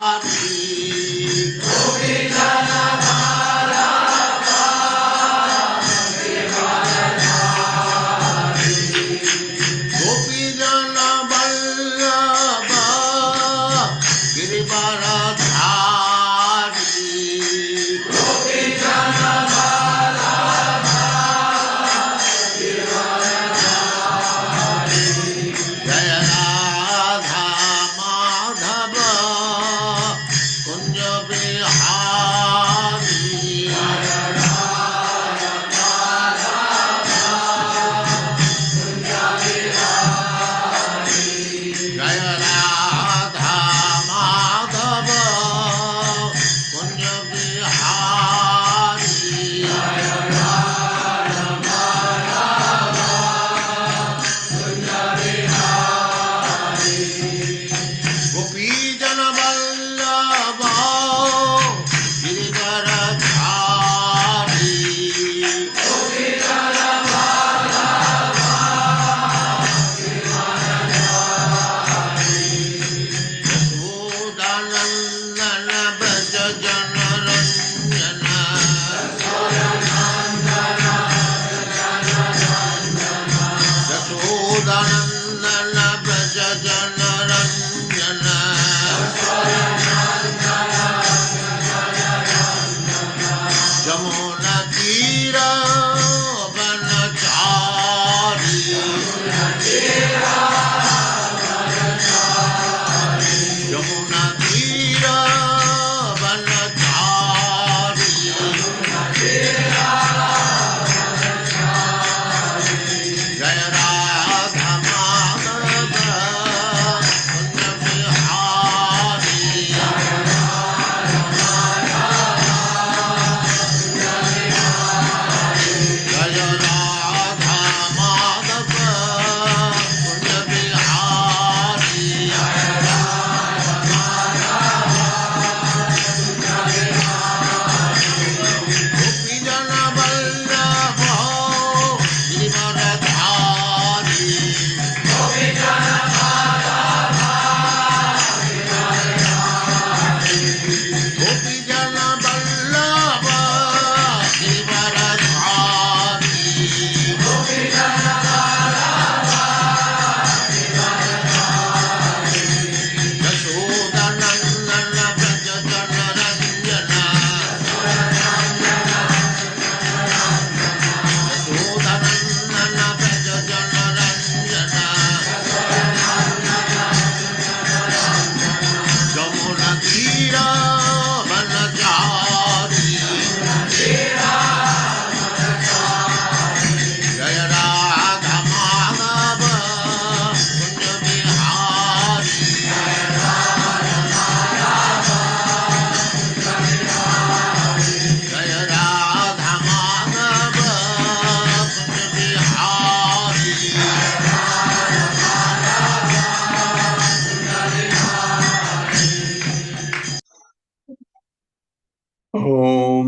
ओम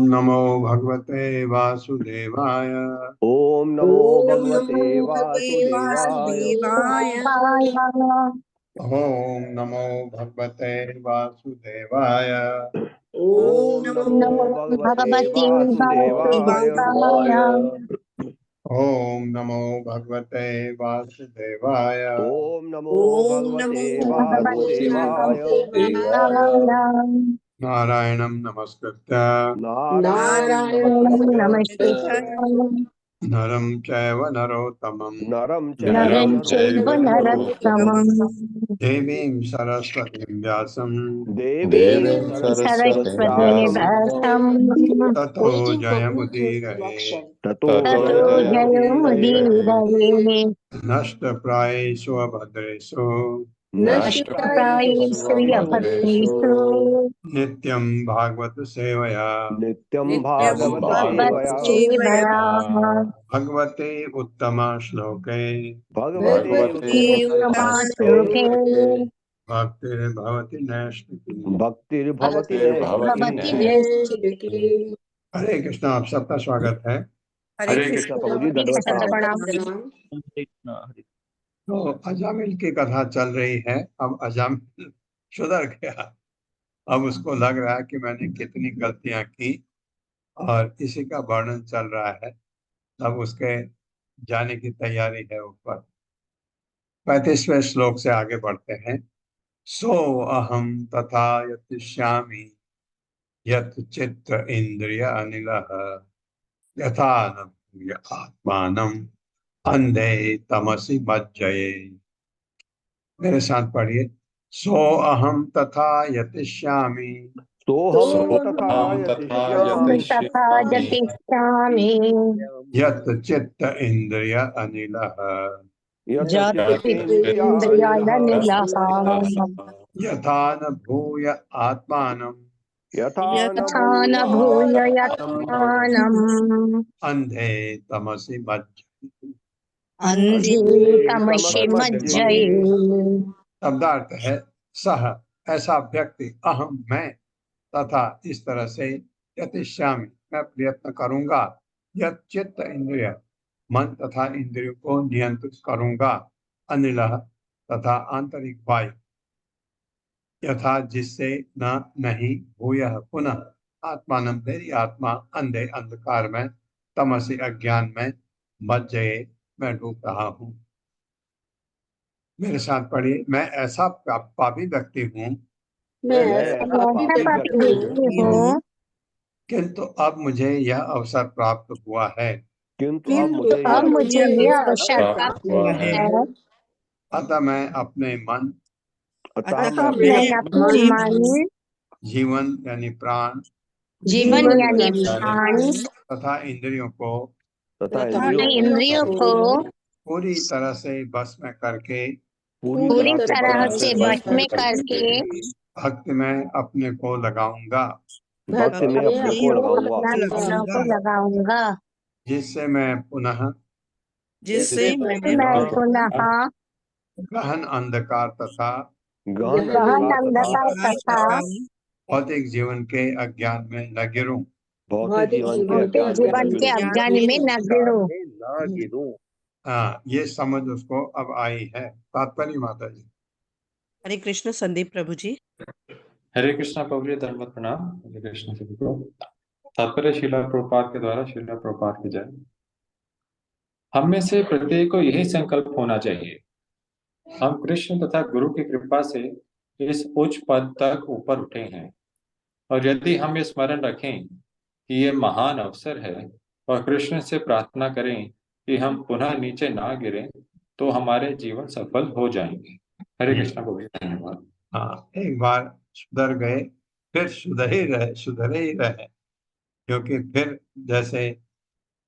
नमो भगवते वासुदेवाय। ओम नमो भगवते वासुदेवाय। ओम नमो भगवते वासुदेवाय। ओम नमो भगवते वासुदेवाय। ओम नमो भगवते वासुदेवाय। ओम नमो भगवते वासुदेवाय। नारायणं नमस्कृत्य नारायणं नमस्कृत्य नरं चैव नरोत्तमं नरं चैव नरोत्तमं देवीं सरस्वतीं व्यासं देवीं सरस्वतीं व्यासं ततो जयमुदीरये। ततो जयमुदीरये। नष्टप्रायेषु अभद्रेषु नष्टप्रायेषु अभद्रेषु नित्यं भागवत सेवया नित्यं भागवत सेवया भगवते उत्तम श्लोके भगवते उत्तमश्लोके भक्तिर्भवति नैष्ठिकी। भक्तिर्भवति नैष्ठिकी। हरे कृष्ण। आप सबका स्वागत है। हरे कृष्ण प्रभु जी, दंडवत प्रणाम। तो अजामिल की कथा चल रही है। अब अजामिल सुधर गया अब उसको लग रहा है कि मैंने कितनी गलतियां की और इसी का वर्णन चल रहा है। अब उसके जाने की तैयारी है ऊपर। 35वें श्लोक से आगे बढ़ते हैं। सो अहम तथा यतिष्यामि यत् चित्त इंद्रिय अनिलः यथा न भूय आत्मानम् अंधे तमसि मज्जये। मेरे साथ पढ़िए। सो अहम तथा यतिष्यामि सोहम तथा सोऽहं तथा यतिष्यामि तथा जतिष्यामि यत् चित्त इंद्रिय अनिलः यत् जातिरिन्द्रियाणनिलः यथा न भूय आत्मानम् यथा न यथा न भूय यत्मानम् अंधे तमसि मज्जये। अंधे तमसि मज्जये। शब्दार्थ है सह ऐसा व्यक्ति अहम मैं तथा इस तरह से यतिष्यामि मैं प्रयत्न करूंगा यत् चित्त इंद्रिय मन तथा इंद्रियों को नियंत्रित करूंगा अनिल तथा आंतरिक वायु यथा जिससे न नहीं भूयः पुनः आत्मानं मेरी आत्मा अंधे अंधकार में तमसी अज्ञान में मज्जये मैं डूब रहा हूँ। मेरे साथ पढ़िए। मैं ऐसा पापी व्यक्ति हूँ मैं ऐसा ऐसा पापी पापी व्यक्ति व्यक्ति हूँ हूँ किंतु अब मुझे यह अवसर प्राप्त हुआ है किंतु अब किंतु मुझे अब यह मुझे यह अवसर प्राप्त प्राप्त हुआ हुआ है। है। अतः मैं अपने मन अतः मैं अब मैं अपने अपने मन जीवन यानी प्राण जीवन यानी यानी प्राण तथा इंद्रियों को तथा तथा इंद्रियों इंद्रियों को पूरी तरह से बस में करके पूरी तरह से बस वश में में करके भक्ति में अपने को लगाऊंगा भक्ति में अपने को लगाऊंगा अपना प्राणों को लगाऊंगा जिससे मैं पुनः जिससे मैं पुनः गहन अंधकार तथा गहन गहन अंधकार तथा अंधकार तथा भौतिक जीवन के अज्ञान में न गिरूं। भौतिक जीवन के भौतिक अज्ञान में जीवन के अज्ञान में न गिरूं। हाँ, ये समझ उसको अब आई है। तात्पर्य माता जी। हरे कृष्ण संदीप प्रभु जी। हरे कृष्णा प्रभु जी, धन्यवाद प्रणाम। हरे कृष्ण सभी को। तात्पर्य श्रीला प्रभुपाद के द्वारा। श्रीला प्रभुपाद की जय। हम में से प्रत्येक को यही संकल्प होना चाहिए, हम कृष्ण तथा गुरु की कृपा से इस उच्च पद तक ऊपर उठे हैं, और यदि हम ये स्मरण रखें कि ये महान अवसर है और कृष्ण से प्रार्थना करें कि हम पुनः नीचे ना गिरें, तो हमारे जीवन सफल हो जाएंगे। हरे कृष्णा प्रभु जी, धन्यवाद। हाँ, एक बार सुधर गए फिर सुधरे ही रहे, क्योंकि फिर जैसे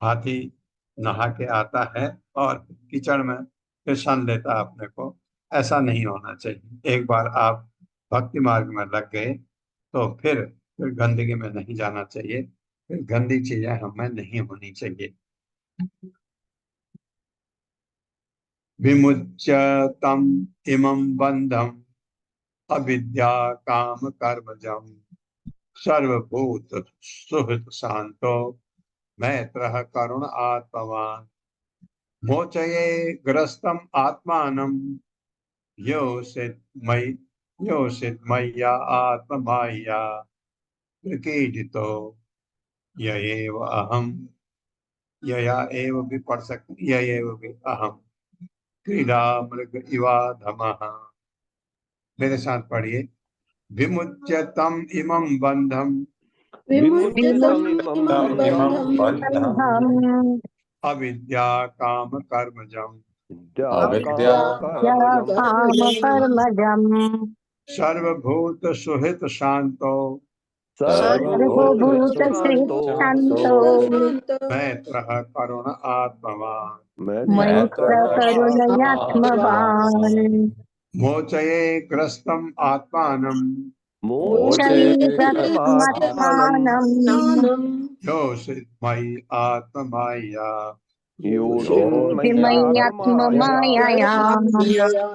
हाथी नहा के आता है और कीचड़ में फिर सन लेता है अपने को, ऐसा नहीं होना चाहिए। एक बार आप भक्ति मार्ग में लग गए तो फिर गंदगी में नहीं जाना चाहिए, फिर गंदी चीजें हमें नहीं होनी चाहिए। विमुच्य तम इमं बंधम अविद्या काम कर्मजम सर्वभूत सुहृद शांतो मैत्रः करुण आत्मवान मोचये ग्रस्तम आत्मानं योषित मय्या आत्ममाया प्रकीर्तितो ययेव अहम। यया एव भी पढ़ सकते, ययेव भी अहम क्रीडा मृग इवा धमः। मेरे साथ पढ़िए। विमुच्य तम इमं बंधम विमुच्यतम इमं इमं बंधं बन्धं हम अविद्या काम कर्मजम अविद्या काम कर्मजम सर्वभूत सुहित शांतो सर्वभूत शांतो संतो मैत्रः करुण आत्मवान मैत्र करुणयात्मवान् मोचये ग्रस्तम आत्मानं मोचयेत्मात्मानं योषित मयि आत्ममाया योषिन्मय्यात्ममायया मय्यात्ममायया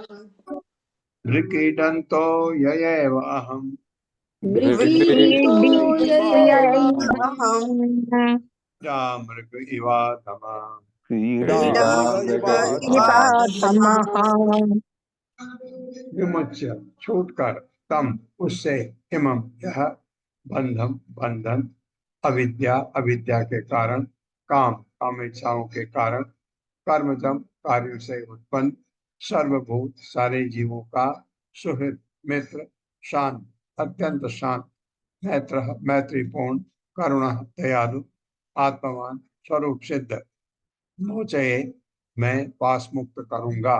विकीडन्तो ययेव अहम् मृग इवा धमा। क्रीडामृगयवाधमः विमुच्य विमुच्य छूट कर तम उससे, इमम यह, बंधन, अविद्या अविद्या के कारण, काम कामेच्छाओं के कारण, कर्मजम कार्यों से उत्पन्न, सर्वभूत सारे जीवों का, सुहृद मित्र, शांत अत्यंत शांत, मैत्रीपूर्ण, करुणा दयालु, आत्मवान, स्वरूप सिद्ध, मोचये मैं पास मुक्त करूंगा,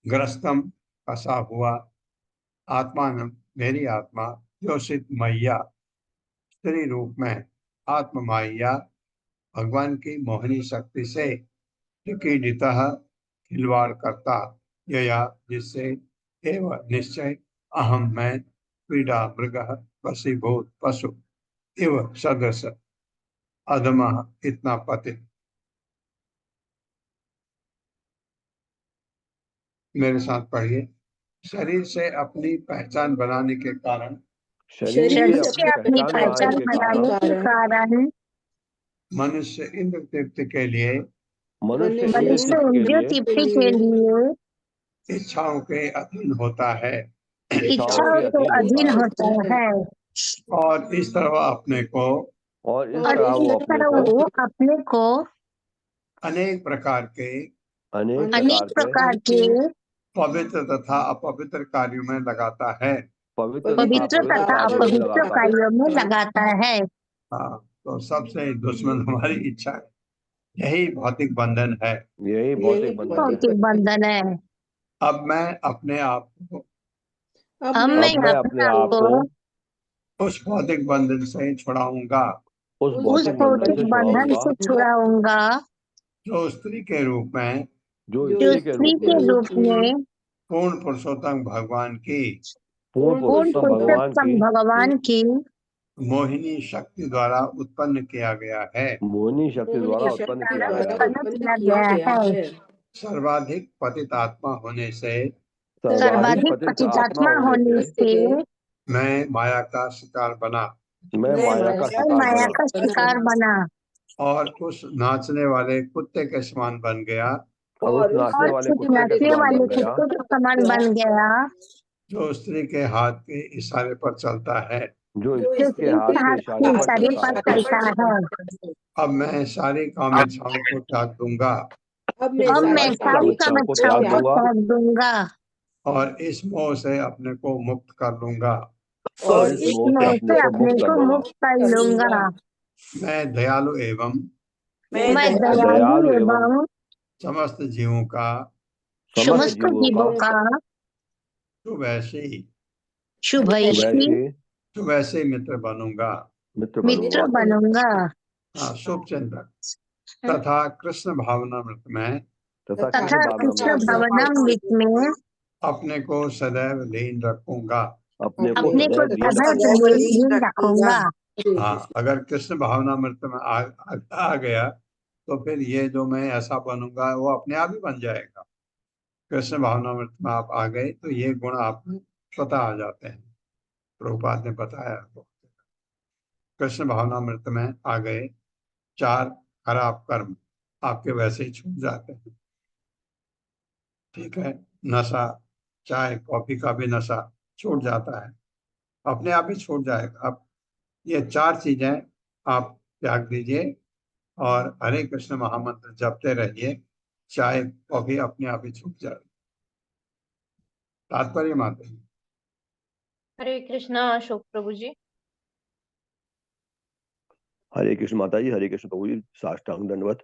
ग्रस्तम फंसा हुआ, आत्मानम मेरी आत्मा, योषित मैया स्त्री रूप में, आत्ममाया भगवान की मोहिनी शक्ति से, नितः खिलवाड़ करता, यया जिससे, एवं निश्चय, अहम मैं, पीड़ा मृग वशीभूत पशु, इव सदृश, अधमः इतना पतित। मेरे साथ पढ़िए। शरीर से अपनी पहचान बनाने के कारण, शरीर शरीर से से अपनी पहचान बनाने के कारण मनुष्य इंद्र तृप्ति के लिए, मनुष्य मनुष्य इंद्रिय तृप्ति के लिए इच्छाओं के अधीन होता है इच्छाओं के अधीन होता है, और इस तरह अपने को, और इस और इस तरह वो अपने को अनेक प्रकार के अनेक प्रकार के पवित्र तथा अपवित्र कार्यों में लगाता है। पवित्र तथा अपवित्र कार्यों में लगाता है। हाँ, तो सबसे दुश्मन हमारी इच्छा है, यही भौतिक बंधन है। यही भौतिक बंधन भौतिक बंधन है। अब मैं अपने आप को अब मैं अपने आप को उस भौतिक बंधन से छुड़ाऊंगा, उस उस भौतिक भौतिक बंधन से छुड़ाऊंगा, जो स्त्री के रूप में, जो जो स्त्री के रूप में पूर्ण पुरुषोत्तम भगवान की, पूर्ण पूर्ण पुरुषोत्तम भगवान की मोहिनी शक्ति द्वारा उत्पन्न किया गया है। मोहिनी शक्ति द्वारा उत्पन्न किया गया है। सर्वाधिक पतित आत्मा होने से, सर्वाधिक पतितात्मा होने से मैं माया का शिकार बना, मैं माया का शिकार बना और उस नाचने वाले कुत्ते के समान बन गया, और उस नाचने वाले कुत्ते के समान बन गया, जो स्त्री के हाथ के इशारे पर चलता है। जो जो इसके हाथ के इशारे पर चलता है। अब मैं सारी कामेच्छाओं को त्याग दूंगा, अब मैं सारी कामेच्छाओं को त्याग दूंगा और इस मोह से अपने को मुक्त कर लूंगा। और इस मोह से अपने को मुक्त कर लूंगा। मैं दयालु एवं मैं दयालु एवं समस्त जीवों का शुभ ऐसे मित्र बनूंगा, शुभ चिंतक तथा कृष्ण भावनामृत में अपने को सदैव लीन रखूंगा, अपने को सदैव लीन रखूंगा। हाँ, अगर कृष्ण भावनामृत में आ गया तो फिर ये जो मैं ऐसा बनूंगा वो अपने आप ही बन जाएगा। कृष्ण भावनामृत में आप आ गए तो ये गुण आप में स्वतः आ जाते हैं। प्रभुपाद ने बताया तो कृष्ण भावनामृत में आ गए, 4 खराब कर्म आपके वैसे ही छूट जाते हैं। ठीक है, नशा, चाय कॉफी का भी नशा छूट जाता है, अपने आप ही छूट जाएगा। अब ये 4 चीजें आप त्याग दीजिए और हरे कृष्ण महामंत्र जपते रहिए, चाय कॉफी अपने आप ही छूट जाएगी। तात्पर्य माता जी। हरे कृष्णा अशोक प्रभु जी। हरे कृष्ण माता जी, हरे कृष्ण प्रभु जी, साष्टांग दंडवत।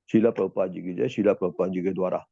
शीला प्रभुपाद जी की जय। शीला प्रभुपाद जी के द्वारा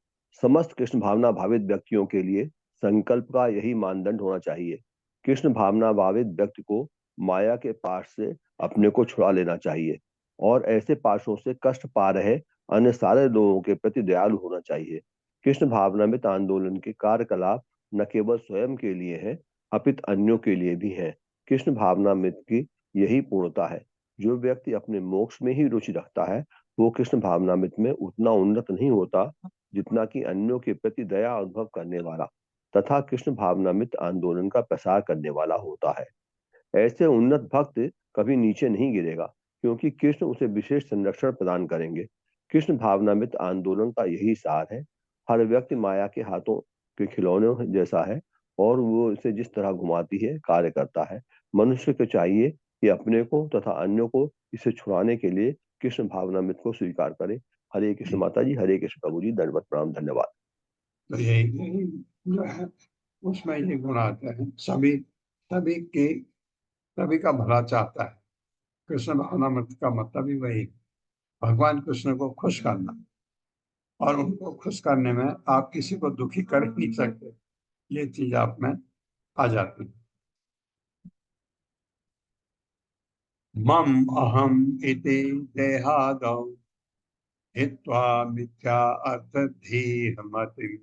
समस्त कृष्ण भावना भावित व्यक्तियों के लिए संकल्प का यही मानदंड होना चाहिए। कृष्ण भावना भावित व्यक्ति को माया के पाश से अपने को छुड़ा लेना चाहिए और ऐसे पाशों से कष्ट पा रहे अन्य सारे लोगों के प्रति दयालु होना चाहिए। कृष्ण भावनामृत आंदोलन के कार्यकलाप न केवल स्वयं के लिए है अपितु अन्यों के लिए भी है। कृष्ण भावनामृत की यही पूर्णता है। जो व्यक्ति अपने मोक्ष में ही रुचि रखता है वो कृष्ण भावनामृत में उतना उन्नत नहीं होता जितना कि अन्यों के प्रति दया अनुभव करने वाला तथा कृष्ण भावनामृत आंदोलन का प्रसार करने वाला होता है। ऐसे उन्नत भक्त कभी नीचे नहीं गिरेगा क्योंकि कृष्ण उसे विशेष संरक्षण प्रदान करेंगे। कृष्ण भावनामृत आंदोलन का यही सार है। हर व्यक्ति माया के हाथों के खिलौनों जैसा है और वो इसे जिस तरह घुमाती है कार्य करता है। मनुष्य को चाहिए कि अपने को तथा अन्यों को इसे छुड़ाने के लिए कृष्ण भावनामृत को स्वीकार करे। हरे कृष्ण माता जी, हरे कृष्ण प्रभु जी, दंडवत प्रणाम, धन्यवाद। तो यही जो है उसमें ये गुण आते हैं, सभी सभी के सभी का भला चाहता है। कृष्ण भावनामृत का मतलब ही वही, भगवान कृष्ण को खुश करना, और उनको खुश करने में आप किसी को दुखी कर ही नहीं सकते, ये चीज आप में आ जाती है। मम अहम इति देहादौ हित्वा मिथ्या अर्थ धीर मतिम,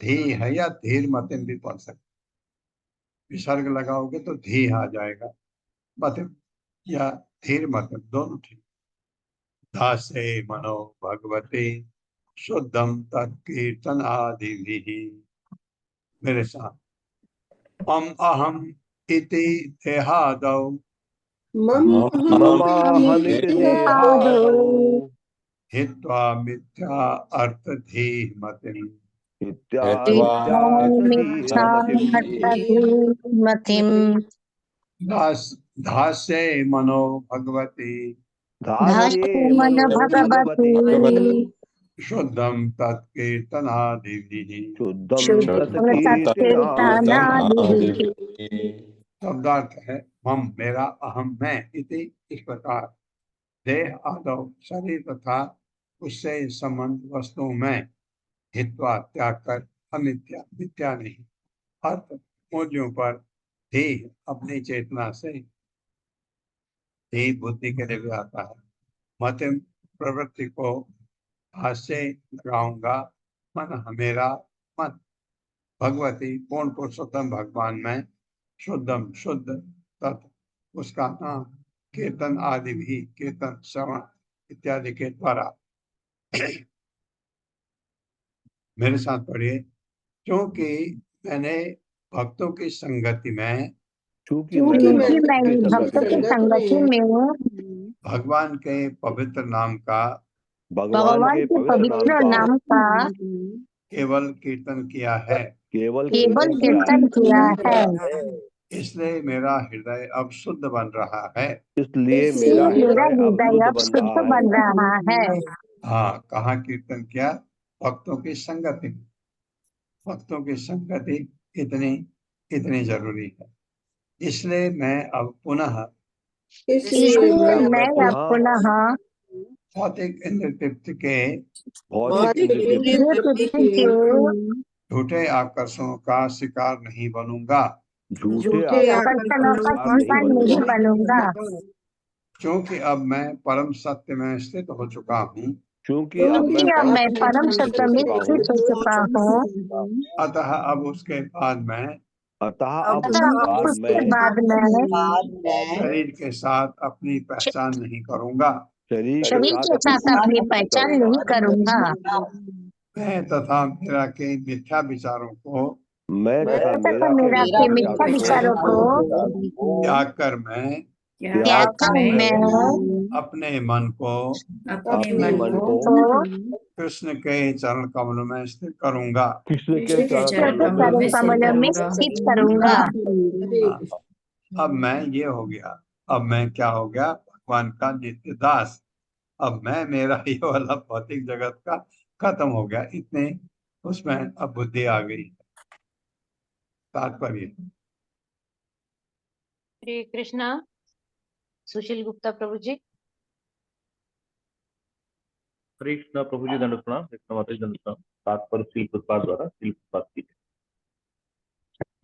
धी है या धीर मतिम भी पढ़ सकते, विसर्ग लगाओगे तो धी आ जाएगा, मतिम या धीर मतिम दोनों ठीक। दासे मनो भगवते शुद्धम तत्कीर्तन आदि भी। मेरे साथ, मम अहम इति देहादौ ममाहमिति देहादौ हित्वा मिथ्या अर्थ धीर मतिम, मतिम दास धासे मनो भगवती धास्ये मन मनो भगवती भगवती शुद्धम तत्कीर्तनादिभिः। शुद्धम शुद्धम तत्कीर्तनादिभिः। शब्दार्थ है, मम मेरा, अहम मैं, इति इस प्रकार, देह आदौ शरीर तथा उससे संबंध वस्तुओं में, हित्वा त्याग कर, अमिथ्या मिथ्या नहीं, अर्थ मूल्यों पर, धी अपनी चेतना से, धी बुद्धि के लिए भी आता है, मतिम प्रवृत्ति को हास्य लगाऊंगा, मन मेरा मन, भगवती पूर्ण पुरुषोत्तम भगवान में, शुद्धम शुद्ध, तत् उसका नाम, कीर्तन आदि भी, कीर्तन श्रवण इत्यादि के द्वारा। मेरे साथ पढ़िए, क्योंकि मैंने भक्तों की संगति में, क्योंकि क्योंकि मैंने मैंने भक्तों की संगति में भगवान के पवित्र नाम का, भगवान भगवान के के पवित्र पवित्र नाम का केवल कीर्तन किया है, केवल केवल कीर्तन किया कीर्तन किया है, इसलिए मेरा हृदय अब शुद्ध बन रहा है। इसलिए इसलिए मेरा मेरा हृदय अब हृदय शुद्ध अब बन शुद्ध रहा है। बन रहा है। हाँ, कहाँ कीर्तन किया? भक्तों की संगति में। भक्तों की संगति इतनी इतनी जरूरी है। इसलिए मैं अब पुनः इसलिए मैं अब पुनः भौतिक इंद्र तृप्ति के भौतिक इंद्र तृप्ति इंद्रिय तृप्ति के झूठे आकर्षणों का शिकार नहीं बनूंगा, झूठे आकर्षणों का आकर्षण नहीं शिकार नहीं बनूंगा, बनूंगा, क्योंकि अब मैं परम सत्य में स्थित हो चुका हूँ। क्योंकि अब मैं क्योंकि अब परम मैं परम सत्य में स्थित हो चुका हूँ। अतः अब उसके बाद मैं अतः अब अतः उसके बाद उसके मैं बाद मैं शरीर के साथ अपनी पहचान नहीं करूंगा। शरीर के शरीर साथ के अपनी साथ अपनी पहचान नहीं पहचान करूंगा। नहीं करूंगा। मैं तथा मेरा के मिथ्या विचारों को मैं तथा तथा मेरा के मेरा मिथ्या के मिथ्या विचारों विचारों को को त्याग कर मैं त्याग कर मैं अपने मन को अपने मन को तो कृष्ण के चरण कमल में स्थित करूंगा। कृष्ण के चरण कृष्ण के कमलों में चरण स्थित कमल में करूंगा। स्थित करूंगा। हाँ, अब मैं ये हो गया, अब मैं क्या हो गया? भगवान का नित्य दास। अब मैं, मेरा ये वाला भौतिक जगत का खत्म हो गया, इतने उसमें अब बुद्धि आ गई। तात्पर्य, हरे कृष्णा। सुशील गुप्ता प्रभु जी। हरे कृष्णा प्रभु जी, दंड प्रणाम। कृष्ण माता जी, दंड प्रणाम। तात्पर्य श्रील प्रभुपाद द्वारा श्रील प्रभुपाद की।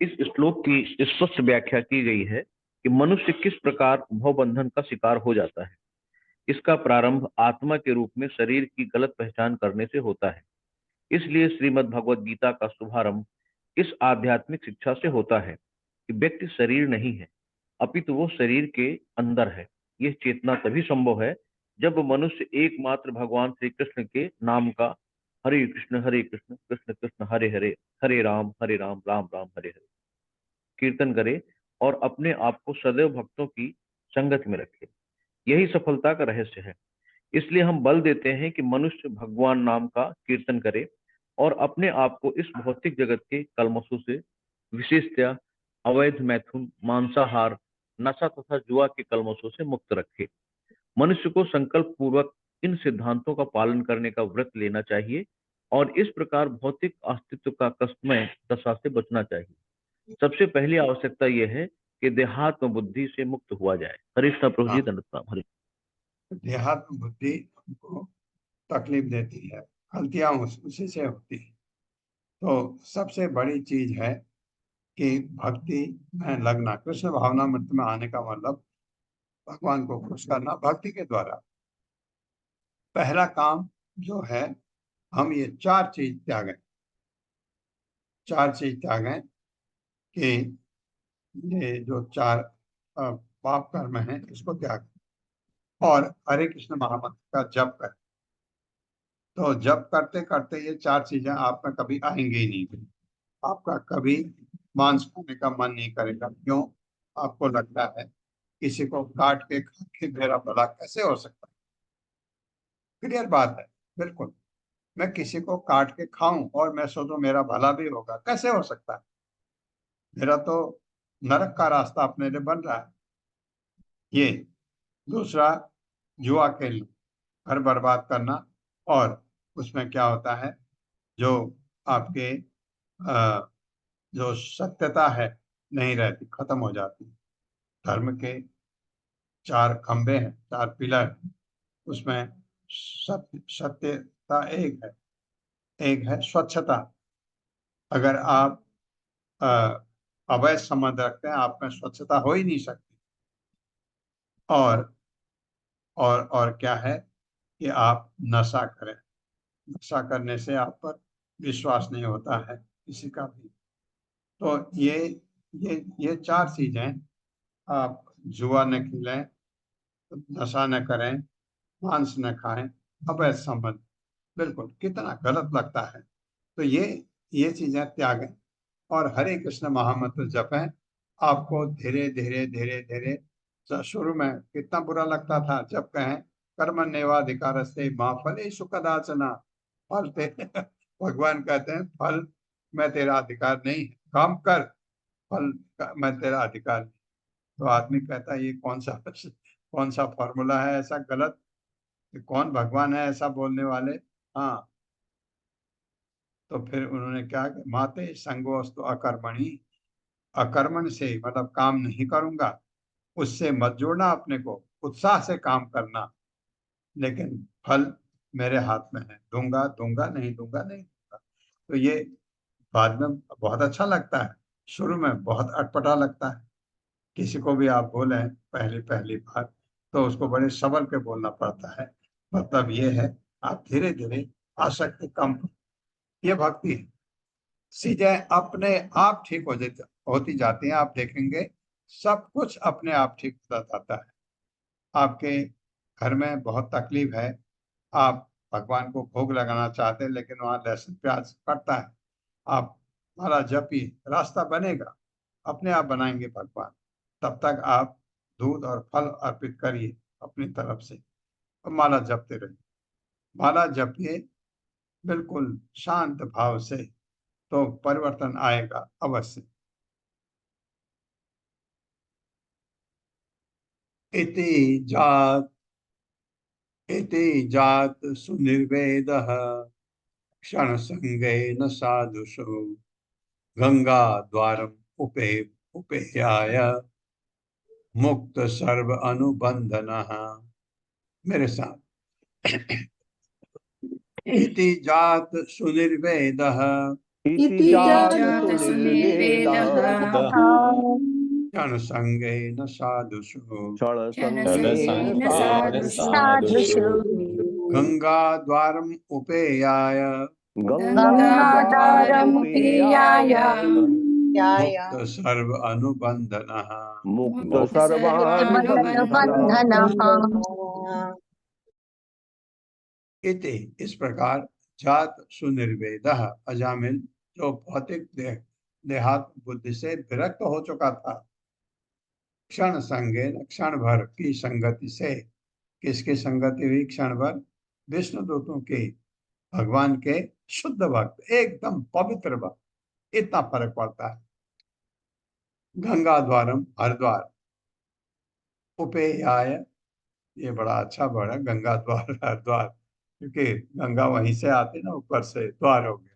इस श्लोक की स्पष्ट व्याख्या की गई है कि मनुष्य किस प्रकार भव बंधन का शिकार हो जाता है। इसका प्रारंभ आत्मा के रूप में शरीर की गलत पहचान करने से होता है। इसलिए श्रीमद् भगवद गीता का शुभारंभ इस आध्यात्मिक शिक्षा से होता है कि व्यक्ति शरीर नहीं है, अपितु वो शरीर के अंदर है। यह चेतना तभी संभव है जब मनुष्य एकमात्र भगवान श्री कृष्ण के नाम का हरे कृष्ण कृष्ण कृष्ण हरे हरे, हरे राम राम राम हरे हरे कीर्तन करे और अपने आप को सदैव भक्तों की संगत में रखे। यही सफलता का रहस्य है। इसलिए हम बल देते हैं कि मनुष्य भगवान नाम का कीर्तन करे और अपने आप को इस भौतिक जगत के कलमशों से, विशेषतया अवैध मैथुन, मांसाहार, नशा तथा जुआ के कलमशों से मुक्त रखे। मनुष्य को संकल्प पूर्वक इन सिद्धांतों का पालन करने का व्रत लेना चाहिए और इस प्रकार भौतिक अस्तित्व का कष्टमय दशा से बचना चाहिए। सबसे पहली आवश्यकता यह है कि देहात्म बुद्धि से मुक्त हुआ जाए। हरे कृष्ण प्रभु जी, दंडवत प्रणाम। हरे देहात्म बुद्धि हमको तकलीफ देती है, गलतियां उसी से होती है। तो सबसे बड़ी चीज है कि भक्ति में लगना। कृष्ण भावना मृत में आने का मतलब भगवान को खुश करना भक्ति के द्वारा। पहला काम जो है, हम ये चार चीज त्यागें। चार चीज त्यागें कि ये जो चार पाप कर्म है इसको त्यागें और हरे कृष्ण महामंत्र का जप करें। तो जप करते करते ये चार चीजें आप में कभी आएंगी ही नहीं। आपका कभी मांस खाने का मन नहीं करेगा। क्यों? आपको लगता है किसी को काट के खा के मेरा भला कैसे हो सकता है। क्लियर बात है, बिल्कुल। मैं किसी को काट के खाऊं और मैं सोचूं मेरा भला भी होगा, कैसे हो सकता है? मेरा तो नरक का रास्ता अपने लिए बन रहा है। ये दूसरा, जुआ खेलना, घर बर्बाद करना, और उसमें क्या होता है, जो आपके जो सत्यता है नहीं रहती, खत्म हो जाती। धर्म के चार खंबे हैं, चार पिलर, उसमें सत्यता एक है स्वच्छता। अगर आप अवैध संबंध रखते हैं, आप में स्वच्छता हो ही नहीं सकती। और क्या है कि आप नशा करें। नशा करने से आप पर विश्वास नहीं होता है किसी का भी। तो ये चार चीजें, आप जुआ न खेलें, नशा न करें, मांस न खाएं, अवैध संबंध, बिल्कुल कितना गलत लगता है। तो ये चीजें त्यागें और हरे कृष्ण महामंत्र जपें। आपको धीरे धीरे धीरे धीरे, शुरू में कितना बुरा लगता था जब कहें कर्मण्येवाधिकार से मां फलेषु कदाचन, फल तेरे भगवान कहते हैं फल मैं तेरा अधिकार नहीं, काम कर, फल मैं तेरा अधिकार नहीं। तो आदमी कहता है ये कौन सा फॉर्मूला है ऐसा गलत, कौन भगवान है ऐसा बोलने वाले। हाँ, तो फिर उन्होंने क्या, माते संगोस्तु अकर्मणि, अकर्मण से मतलब काम नहीं करूंगा, उससे मत जोड़ना अपने को, उत्साह से काम करना, लेकिन फल मेरे हाथ में है, दूंगा दूंगा नहीं दूंगा नहीं दूंगा। तो ये बाद में बहुत अच्छा लगता है, शुरू में बहुत अटपटा लगता है। किसी को भी आप बोले पहली पहली बार तो उसको बड़े संभल के बोलना पड़ता है। मतलब ये है, आप धीरे धीरे आसक्ति कम, ये भक्ति है। चीजें अपने आप ठीक होती जाती हैं। आप देखेंगे सब कुछ अपने आप ठीक होता जाता है। आपके घर में बहुत तकलीफ है, आप भगवान को भोग लगाना चाहते हैं लेकिन वहां लहसुन प्याज कटता है, आप माला जपिए, रास्ता बनेगा, अपने आप बनाएंगे भगवान। तब तक आप दूध और फल अर्पित करिए अपनी तरफ से और माला जपते रहिए। माला जपिए बिल्कुल शांत भाव से, तो परिवर्तन आएगा अवश्य। इति जात सुनिर्वेदः क्षण संगेन साधुषु गंगा द्वारम उपेयाय मुक्त सर्व अनुबंधनः। मेरे साथ, इति जात सुनिर्वेदः इति जात सुनिर्वेदः क्षण संगेन साधुषु क्षण संगेन संगेन साधुषु साधुषु गंगा द्वारम उपेयाय गंगाद्वारमुपेयाय मुक्त सर्व अनुबंधनः। मुक्त सर्वानुबंधनः। बंधनः। इति इस प्रकार जात सुनिर्वेदः, अजामिल जो भौतिक देहात बुद्धि से विरक्त हो चुका था, क्षण संगेन क्षण भर की संगति से, किसकी संगति हुई? क्षण भर विष्णु दूतों की, भगवान के शुद्ध भक्त, एकदम पवित्र भक्त, इतना फर्क पड़ता है। गंगा द्वारम हरिद्वार, उपेयाय, ये बड़ा अच्छा वर्ड है, गंगा द्वार हरिद्वार, क्योंकि गंगा वहीं से आती ना, ऊपर से द्वार हो गया।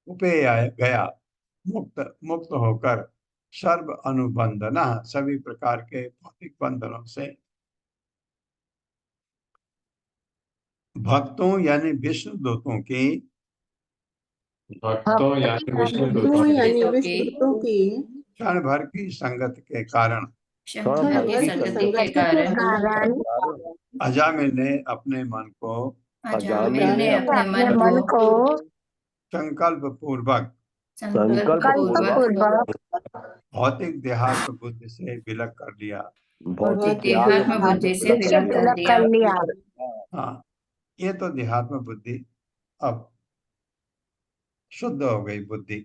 उपेयाय गया, मुक्त मुक्त होकर, सर्व अनुबंधना, सभी प्रकार के भौतिक बंधनों से, भक्तों यानी विष्णु दूतों की, भक्तों यानी विष्णु दूतों भक्तों यानी दूतों विष्णु की दूतों की क्षण भर की संगत के कारण क्षण भर भर की की संगति के संगति कारण कारण अजामिल ने अपने मन को अजामिल ने अपने अपने मन मन को को संकल्प पूर्वक संकल्प संकल्प कल्प पूर्वक पूर्वक भौतिक देहात्म बुद्धि से विलग कर लिया। भौतिक देहात्म बुद्धि से से विलग कर विलग दिया। कर लिया। हाँ, ये तो देहात्म बुद्धि अब शुद्ध हो गई बुद्धि।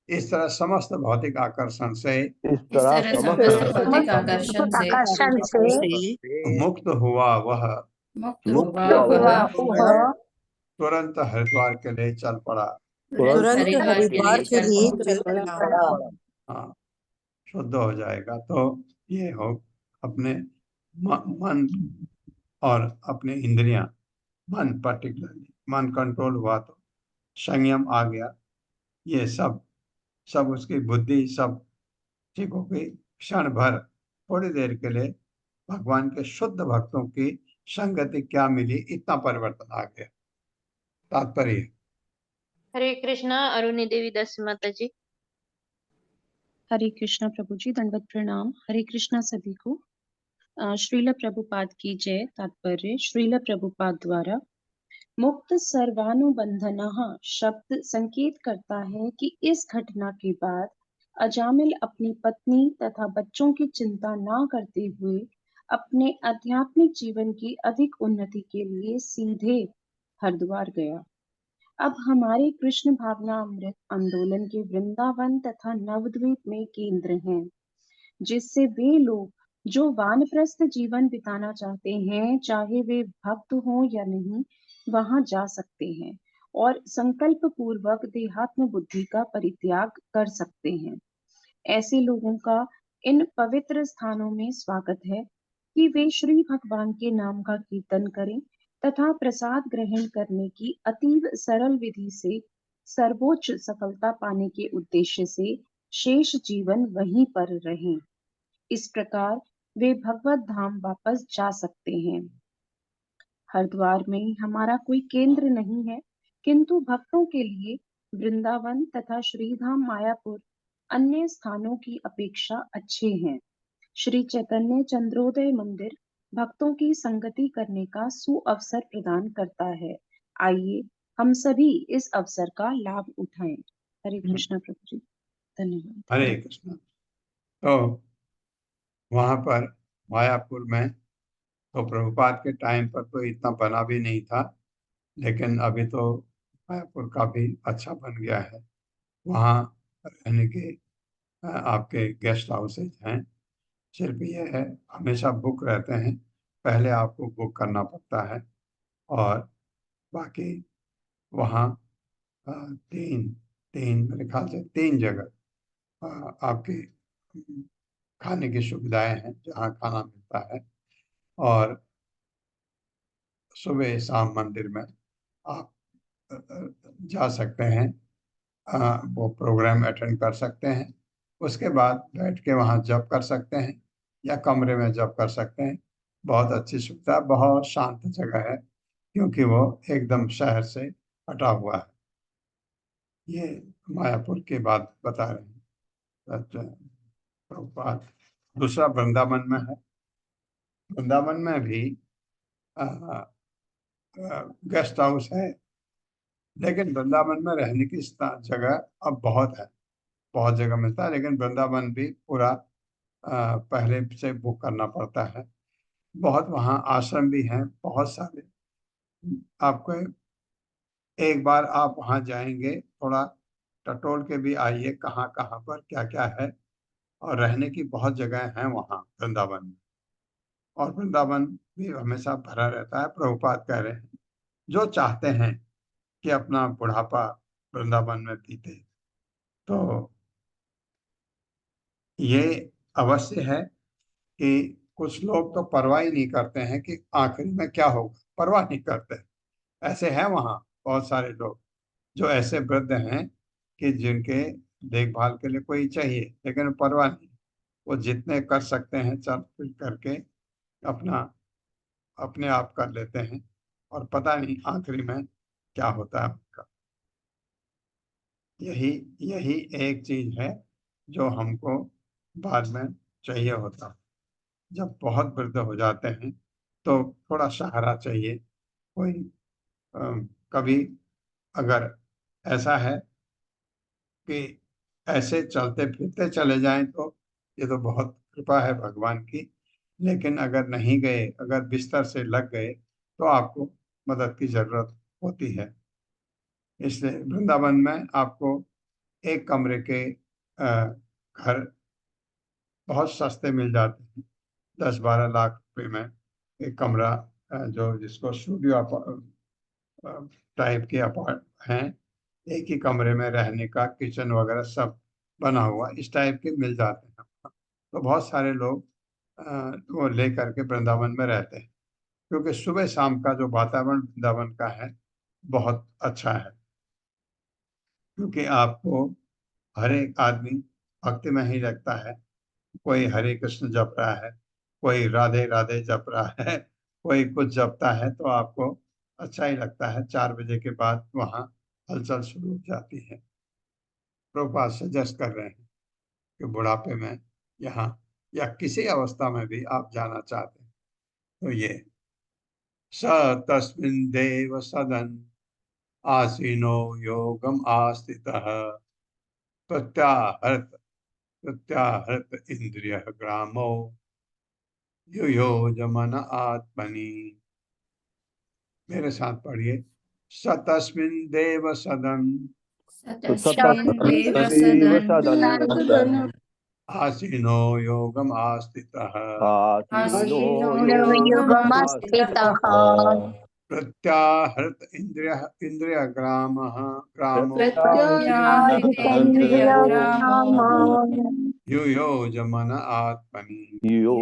इस तरह समस्त भौतिक आकर्षण से इस इस तरह समस्त भौतिक आकर्षण से आकर्षण से मुक्त हुआ वह मुक्त मुक्त हुआ हुआ वह वह तुरंत हरिद्वार के लिए चल पड़ा। तुरंत हरिद्वार के हरिद्वार लिए के चल लिए पड़ा। चल पड़ा। हाँ, शुद्ध हो जाएगा तो ये हो अपने मन और अपने इंद्रियां, मन पर्टिकुलरली मन कंट्रोल हुआ तो संयम आ गया, ये सब उसकी बुद्धि सब ठीक हो गई। क्षण भर थोड़ी देर के लिए भगवान के शुद्ध भक्तों की संगति क्या मिली, इतना परिवर्तन आ गया। तात्पर्य हरे कृष्णा। अरुणी देवी दास माता जी। हरे कृष्णा प्रभु जी, दंडवत प्रणाम। हरे कृष्णा सभी को। श्रील प्रभुपाद की जय। तात्पर्य, श्रील प्रभुपाद द्वारा मुक्त सर्वानुबंधनः शब्द संकेत करता है कि इस घटना के बाद अजामिल अपनी पत्नी तथा बच्चों की चिंता न करते हुए अपने आध्यात्मिक जीवन की अधिक उन्नति के लिए सीधे हरिद्वार गया। अब हमारे कृष्ण भावना अमृत आंदोलन के वृंदावन तथा नवद्वीप में केंद्र हैं, जिससे वे लोग जो वानप्रस्थ जीवन बिताना चाहते हैं, चाहे वे भक्त हों या नहीं, वहां जा सकते हैं और संकल्प पूर्वक देहात्म बुद्धि का परित्याग कर सकते हैं। ऐसे लोगों का इन पवित्र स्थानों में स्वागत है कि वे श्री भगवान के नाम का कीर्तन करें तथा प्रसाद ग्रहण करने की अतीव सरल विधि से सर्वोच्च सफलता पाने के उद्देश्य से शेष जीवन वहीं पर रहें। इस प्रकार वे भगवत धाम वापस जा सकते हैं। हरिद्वार में हमारा कोई केंद्र नहीं है, किंतु भक्तों के लिए वृंदावन तथा श्रीधाम मायापुर अन्य स्थानों की अपेक्षा अच्छे हैं। श्री चैतन्य चंद्रोदय मंदिर भक्तों की संगति करने का सुअवसर प्रदान करता है। आइए हम सभी इस अवसर का लाभ उठाएं। हरे कृष्णा प्रभु जी, धन्यवाद। हरे कृष्ण। तो वहां पर मायापुर में तो प्रभुपाद के टाइम पर तो इतना बना भी नहीं था, लेकिन अभी तो मायापुर काफी अच्छा बन गया है। वहाँ रहने के आपके गेस्ट हाउसेज हैं। सिर्फ ये है, हमेशा बुक रहते हैं, पहले आपको बुक करना पड़ता है। और बाकी वहाँ तीन तीन मेरे ख्याल से 3 जगह आपके खाने की सुविधाएं हैं, जहाँ खाना मिलता है। और सुबह शाम मंदिर में आप जा सकते हैं, वो प्रोग्राम अटेंड कर सकते हैं। उसके बाद बैठ के वहाँ जप कर सकते हैं या कमरे में जप कर सकते हैं। बहुत अच्छी सुविधा, बहुत शांत जगह है, क्योंकि वो एकदम शहर से हटा हुआ है। ये मायापुर की बात बता रहे हैं। प्रभुपाद दूसरा वृंदावन में है। वृंदावन में भी गेस्ट हाउस है, लेकिन वृंदावन में रहने की जगह अब बहुत है, बहुत जगह मिलता है। लेकिन वृंदावन भी पूरा पहले से बुक करना पड़ता है। बहुत वहाँ आश्रम भी हैं, बहुत सारे। आपको एक बार आप वहाँ जाएंगे, थोड़ा टटोल के भी आइए कहाँ कहाँ पर क्या क्या है। और रहने की बहुत जगह हैं वहाँ वृंदावन में। और वृंदावन भी हमेशा भरा रहता है। प्रभुपाद कह रहे हैं, जो चाहते हैं कि अपना बुढ़ापा वृंदावन में बीते। तो ये अवश्य है कि कुछ लोग तो परवाह ही नहीं करते हैं कि आखिरी में क्या होगा, परवाह नहीं करते। ऐसे हैं वहाँ बहुत सारे लोग जो ऐसे वृद्ध हैं कि जिनके देखभाल के लिए कोई चाहिए, लेकिन परवाह नहीं, वो जितने कर सकते हैं चल फिर करके अपना अपने आप कर लेते हैं, और पता नहीं आखिरी में क्या होता है उनका। यही यही एक चीज है जो हमको बाद में चाहिए होता। जब बहुत वृद्ध हो जाते हैं तो थोड़ा सहारा चाहिए कोई। कभी अगर ऐसा है कि ऐसे चलते फिरते चले जाएं तो ये तो बहुत कृपा है भगवान की। लेकिन अगर नहीं गए, अगर बिस्तर से लग गए, तो आपको मदद की जरूरत होती है। इसलिए वृंदावन में आपको एक कमरे के घर बहुत सस्ते मिल जाते हैं। 10-12 लाख रुपए में एक कमरा, जो जिसको स्टूडियो टाइप के अपार्ट हैं, एक ही कमरे में रहने का, किचन वगैरह सब बना हुआ, इस टाइप के मिल जाते हैं। तो बहुत सारे लोग वो ले करके वृंदावन में रहते हैं, क्योंकि सुबह शाम का जो वातावरण वृंदावन का है बहुत अच्छा है। क्योंकि आपको हर एक आदमी भक्ति में ही लगता है। कोई हरे कृष्ण जप रहा है, कोई राधे राधे जप रहा है, कोई कुछ जपता है, तो आपको अच्छा ही लगता है। 4 बजे के बाद वहाँ हलचल शुरू हो जाती है। प्रभुपाद सजेस्ट कर रहे हैं कि बुढ़ापे में यहाँ या किसी अवस्था में भी आप जाना चाहते हैं तो ये स तस्मिन् देव सदन आसीनो योगम आस्थितः प्रत्याहृत प्रत्याहृत इंद्रिय ग्रामो युयोजमन आत्मनि। मेरे साथ पढ़िए। सतस्मिन् देव सदन सतस्मिन्देव सदन आसीनो योगम आस्थितः आसीनो योगमस्थितः प्रत्याहृत इंद्रिय ग्रामो प्रत्याहृतेन्द्रियग्रामो युयोजमन आत्मनि। जो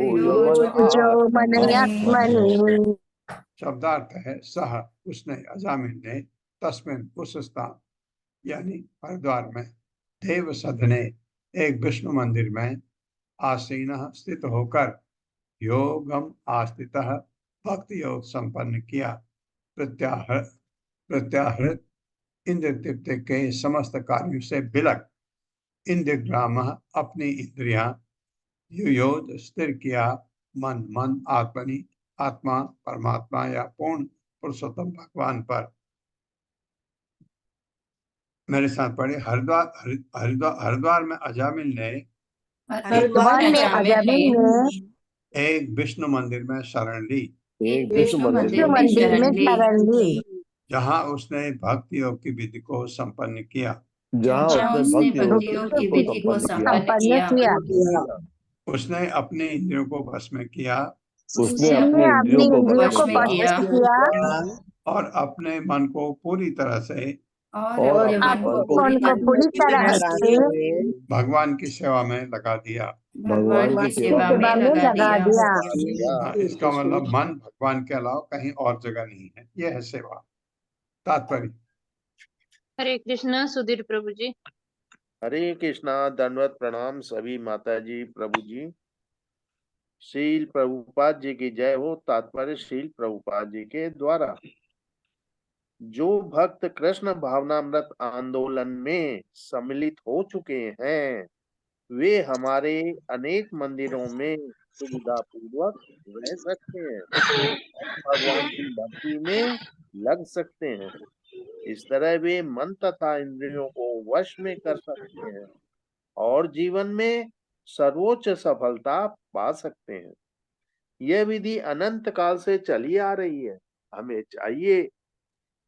मनयात्मनि। शब्दार्थ है सह, उसने, अजामिल ने, तस्मिन, उस स्थान यानी हरिद्वार में, देव सदने, एक विष्णु मंदिर में, आसीन, स्थित होकर, योगम आस्थित, भक्ति योग संपन्न किया, प्रत्याहृत इंद्र तृप्त के समस्त कार्यों से विलक, इंद्र ग्राम, अपनी इंद्रियां, युयोज, स्थिर किया, मन आत्मनि, आत्मा परमात्मा या पूर्ण पुरुषोत्तम भगवान पर। मेरे साथ पढ़े। हरिद्वार हरिद्वार हरिद्वार में अजामिल ने हरिद्वार में अजामिल ने एक विष्णु मंदिर में शरण ली, एक विष्णु विष्णु मंदिर में शरण ली, जहाँ उसने भक्ति योग की विधि को संपन्न किया। जहाँ उसने भक्ति योग की विधि को संपन्न किया। उसने अपने इंद्रियों को वश में किया, उसने अपनी अपने इंद्रियों को इंद्रियों को वश किया और अपने मन को पूरी तरह से और उनको पूरी तरह से भगवान की सेवा में लगा दिया। भगवान की सेवा सेवा में लगा दिया। इसका मतलब मन भगवान के अलावा कहीं और जगह नहीं है, यह है सेवा। तात्पर्य। हरे कृष्णा सुधीर प्रभु जी। हरे कृष्णा, दंडवत प्रणाम सभी माता जी, प्रभु जी। श्रील प्रभुपाद जी की जय हो। तात्पर्य श्रील प्रभुपाद जी के द्वारा जो भक्त कृष्ण भावनामृत आंदोलन में सम्मिलित हो चुके हैं, वे हमारे अनेक मंदिरों में सुविधा पूर्वक रह सकते हैं, भगवान की भक्ति में लग सकते हैं। इस तरह वे मन तथा इंद्रियों को वश में कर सकते हैं और जीवन में सर्वोच्च सफलता पा सकते हैं। यह विधि अनंत काल से चली आ रही है। हमें चाहिए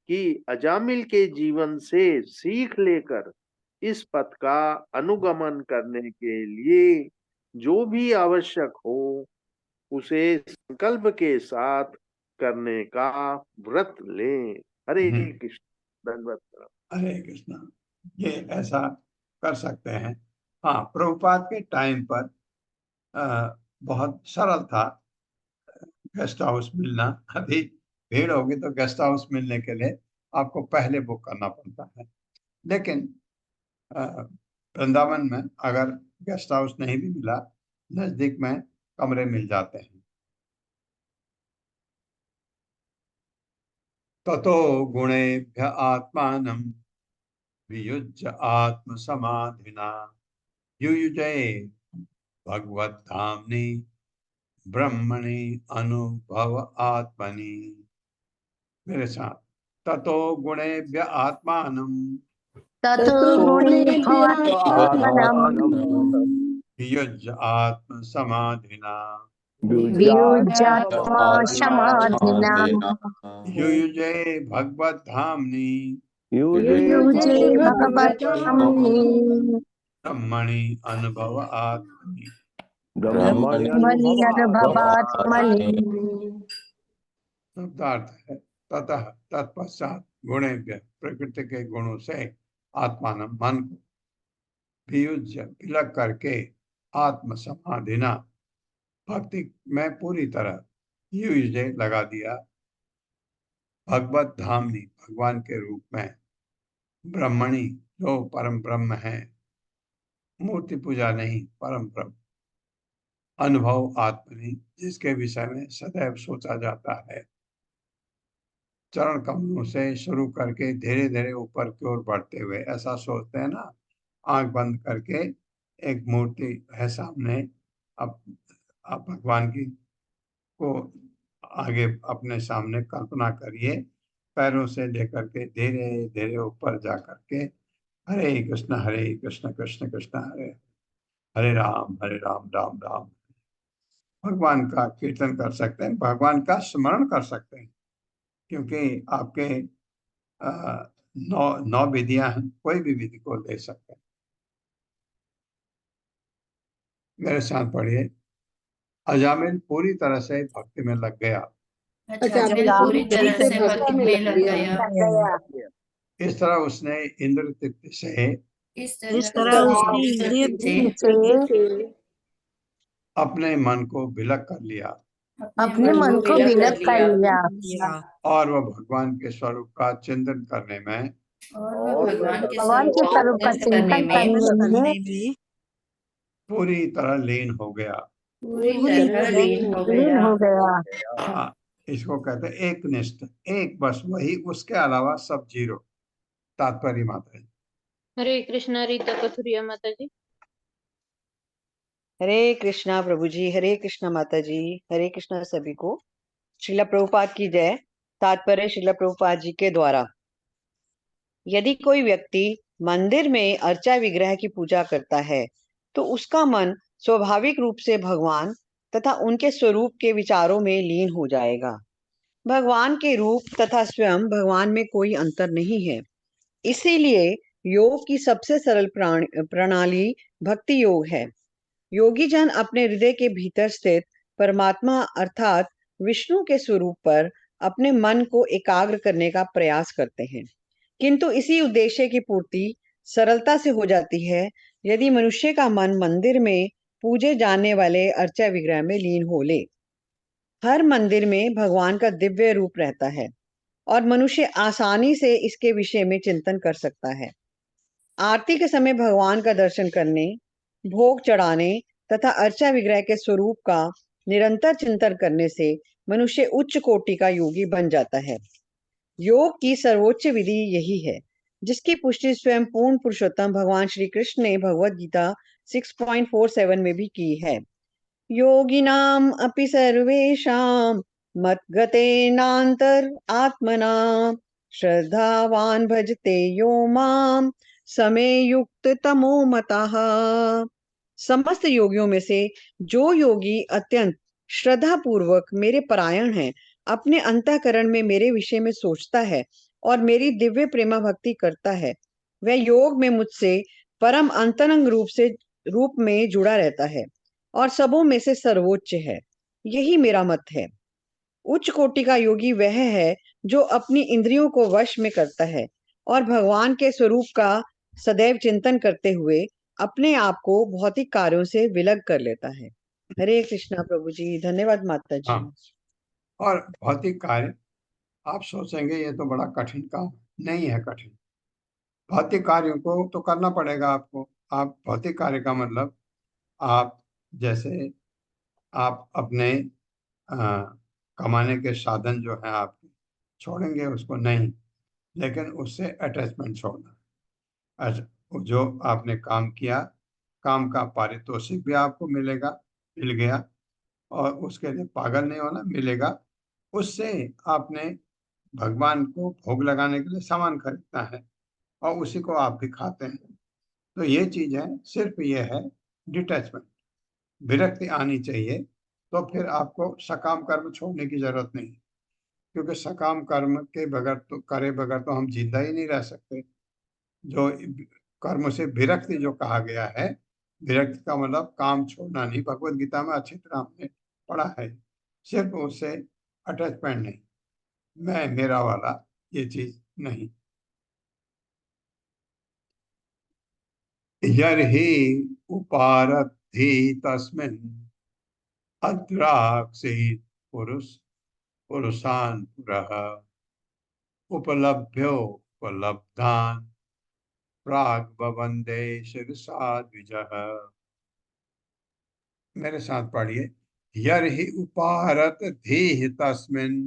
कि अजामिल के जीवन से सीख लेकर इस पथ का अनुगमन करने के लिए जो भी आवश्यक हो उसे संकल्प के साथ करने का व्रत लें। हरे कृष्ण। दंडवत प्रणाम। हरे कृष्णा। ये ऐसा कर सकते हैं। हाँ, प्रभुपाद के टाइम पर बहुत सरल था गेस्ट हाउस मिलना। अभी भीड़ होगी तो गेस्ट हाउस मिलने के लिए आपको पहले बुक करना पड़ता है। लेकिन वृंदावन में अगर गेस्ट हाउस नहीं भी मिला, नजदीक में कमरे मिल जाते हैं। ततो गुणेभ्य आत्मानं वियुज्य आत्म समाधिना युयुजे भगवद्धाम्नि ब्रह्मणि अनुभव आत्मनि। मेरे साथ, ततो गुणेभ्य आत्मानं ततो गुणेभ्यो आत्मानं वियुज्य आत्म समाधिना वियुज्यात्मा समाधिना युयुजे भगवद्धाम्नि युयुजे भगवत्तमनि ब्रह्मणि अनुभव आत्मनि। ब्रह्मणि अनुभवात्मनि। शब्दार्थ है ततः तत्पश्चात गुणेभ्य प्रकृति के गुणों से आत्मान मन को वियुज्य विलग करके आत्म समाधिना भक्ति में पूरी तरह युजे लगा दिया भगवत धामनी भगवान के रूप में ब्रह्मणि जो परम ब्रह्म है, मूर्ति पूजा नहीं परम ब्रह्म, अनुभव आत्मनि जिसके विषय में सदैव सोचा जाता है। चरण कमलों से शुरू करके धीरे धीरे ऊपर की ओर बढ़ते हुए ऐसा सोचते हैं ना, आंख बंद करके एक मूर्ति है सामने, अब आप भगवान की को आगे अपने सामने कल्पना करिए, पैरों से लेकर के धीरे धीरे ऊपर जा करके हरे कृष्ण कृष्ण कृष्ण हरे हरे राम राम राम। भगवान का कीर्तन कर सकते हैं, भगवान का स्मरण कर सकते हैं, क्योंकि आपके नौ विधियां हैं, कोई भी विधि को ले सकते हैं। मेरे साथ पढ़िए। अजामिल पूरी तरह से भक्ति में लग गया। अजामिल पूरी तरह से भक्ति में लग गया। इस तरह उसने इंद्र तृप्ति से इस इस तरह तरह उसने उसने इंद्रिय इंद्रिय से अपने मन को विलग कर लिया अपने मन को विलग कर लिया और वह भगवान के स्वरूप का चिंतन करने में और भगवान के भगवान के स्वरूप का चिंतन करने में पूरी तरह लीन हो गया। पूरी तरह लीन हो गया। हाँ, इसको कहते हैं एक निष्ठ, एक बस वही, उसके अलावा सब जीरो। तात्पर्य माता जी। हरे कृष्णा रीता कथुरिया माता जी। हरे कृष्णा प्रभु जी, हरे कृष्णा माता जी, हरे कृष्णा सभी को। श्रीला प्रभुपाद की जय। तात्पर्य श्रीला प्रभुपाद जी के द्वारा। यदि कोई व्यक्ति मंदिर में अर्चा विग्रह की पूजा करता है तो उसका मन स्वाभाविक रूप से भगवान तथा उनके स्वरूप के विचारों में लीन हो जाएगा। भगवान के रूप तथा स्वयं भगवान में कोई अंतर नहीं है। इसीलिए योग की सबसे सरल प्रणाली भक्ति योग है। योगी जन अपने हृदय के भीतर स्थित परमात्मा अर्थात विष्णु के स्वरूप पर अपने मन को एकाग्र करने का प्रयास करते हैं, किंतु इसी उद्देश्य की पूर्ति सरलता से हो जाती है यदि मनुष्य का मन मंदिर में पूजे जाने वाले अर्चा विग्रह में लीन हो ले। हर मंदिर में भगवान का दिव्य रूप रहता है और मनुष्य आसानी से इसके विषय में चिंतन कर सकता है। आरती के समय भगवान का दर्शन करने, भोग चढ़ाने तथा अर्चा विग्रह के स्वरूप का निरंतर चिंतन करने से मनुष्य उच्च कोटि का योगी बन जाता है। योग की सर्वोच्च विधि यही है, जिसकी पुष्टि स्वयं पूर्ण पुरुषोत्तम भगवान श्री कृष्ण ने भगवद गीता 6.47 में भी की है। योगिनाम अपि सर्वेषां मद्गतेनांतर आत्मना श्रद्धावान भजते यो माम समे युक्त तमो मतः। समस्त योगियों में से जो योगी अत्यंत श्रद्धा पूर्वक मेरे परायण है, अपने अंतःकरण में मेरे विषय में सोचता है और मेरी दिव्य प्रेमा भक्ति करता है, वह योग में मुझसे परम अंतरंग रूप में जुड़ा रहता है और सबों में से सर्वोच्च है। यही मेरा मत है। उच्च कोटि का योगी वह है जो अपनी इंद्रियों को वश में करता है, और भगवान के स्वरूप का सदैव चिंतन करते हुए अपने आप को भौतिक कार्यों से विलग कर लेता है। हरे कृष्णा प्रभु जी। धन्यवाद माता जी। हाँ, और भौतिक कार्य आप सोचेंगे ये तो बड़ा कठिन काम, नहीं है कठिन। भौतिक कार्यों को तो करना पड़ेगा आपको। आप भौतिक कार्य का मतलब आप जैसे आप अपने आ, कमाने के साधन जो है आपके छोड़ेंगे उसको नहीं, लेकिन उससे अटैचमेंट छोड़ना। जो आपने काम किया, काम का पारितोषिक भी आपको मिलेगा, मिल गया, और उसके लिए पागल नहीं होना, मिलेगा। उससे आपने भगवान को भोग लगाने के लिए सामान खरीदना है और उसी को आप भी खाते हैं। तो ये चीज है, सिर्फ ये है डिटैचमेंट, विरक्ति आनी चाहिए। तो फिर आपको सकाम कर्म छोड़ने की जरूरत नहीं, क्योंकि सकाम कर्म के बगैर तो करे बगैर तो हम जिंदा ही नहीं रह सकते। जो कर्म से विरक्ति जो कहा गया है, विरक्ति का मतलब काम छोड़ना नहीं। भगवत गीता में अच्छी तरह हमने पढ़ा है। सिर्फ उससे अटैचमेंट नहीं, मैं मेरा वाला ये चीज नहीं। यर्हि उपारद्धि तस्मिन् अद्राक्षि पुरुषान् पुरः उपलभ्योपलब्धान् प्राग्ववन्दे शिरसा द्विजः। मेरे साथ पढ़िए। यर्हि उपारत धीः तस्मिन्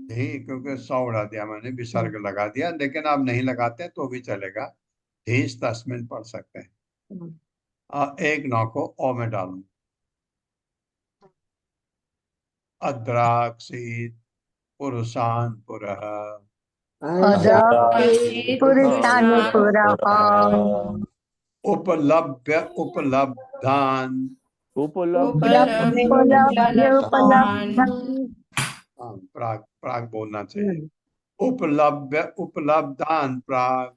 धी, क्योंकि सौ उड़ा दिया मैंने, विसर्ग लगा दिया, लेकिन आप नहीं लगाते तो भी चलेगा। धीस तस्मिन् पढ़ सकते हैं। एक नौ को ओ में डालूं। अद्राक्षी पुरुषान पुरः उपलभ्य उपलब्धान प्राग प्राग बोलना चाहिए। उपलभ्य उपलब्धान प्राग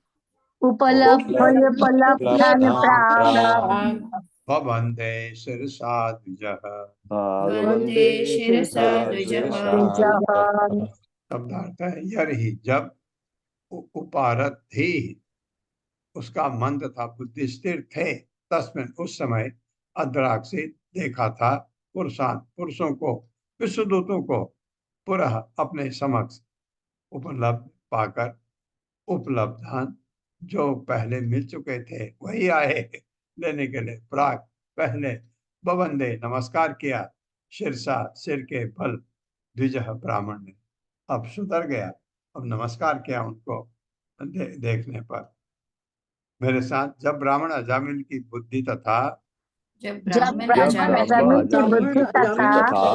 भवन्ते शिरसा द्विजः। शब्दार्थ है यर्हि, जब उपारत थी, उसका मंद था, बुद्धि स्थिर थे, तस्मिन उस समय अद्राक्षी देखा था, पुरुषान पुरुषों को, विश्वदूतों को, पुरः अपने समक्ष, उपलब्ध पाकर, उपलब्धान जो पहले मिल चुके थे वही आए लेने के लिए, प्राग पहले, बवंदे नमस्कार किया, शीर्षा सिर के बल, द्विजः ब्राह्मण ने, अब सुधर गया, अब नमस्कार किया उनको देखने पर। मेरे साथ, जब ब्राह्मण अजामिल की बुद्धि तथा जब ब्राह्मण अजामिल की बुद्धि तथा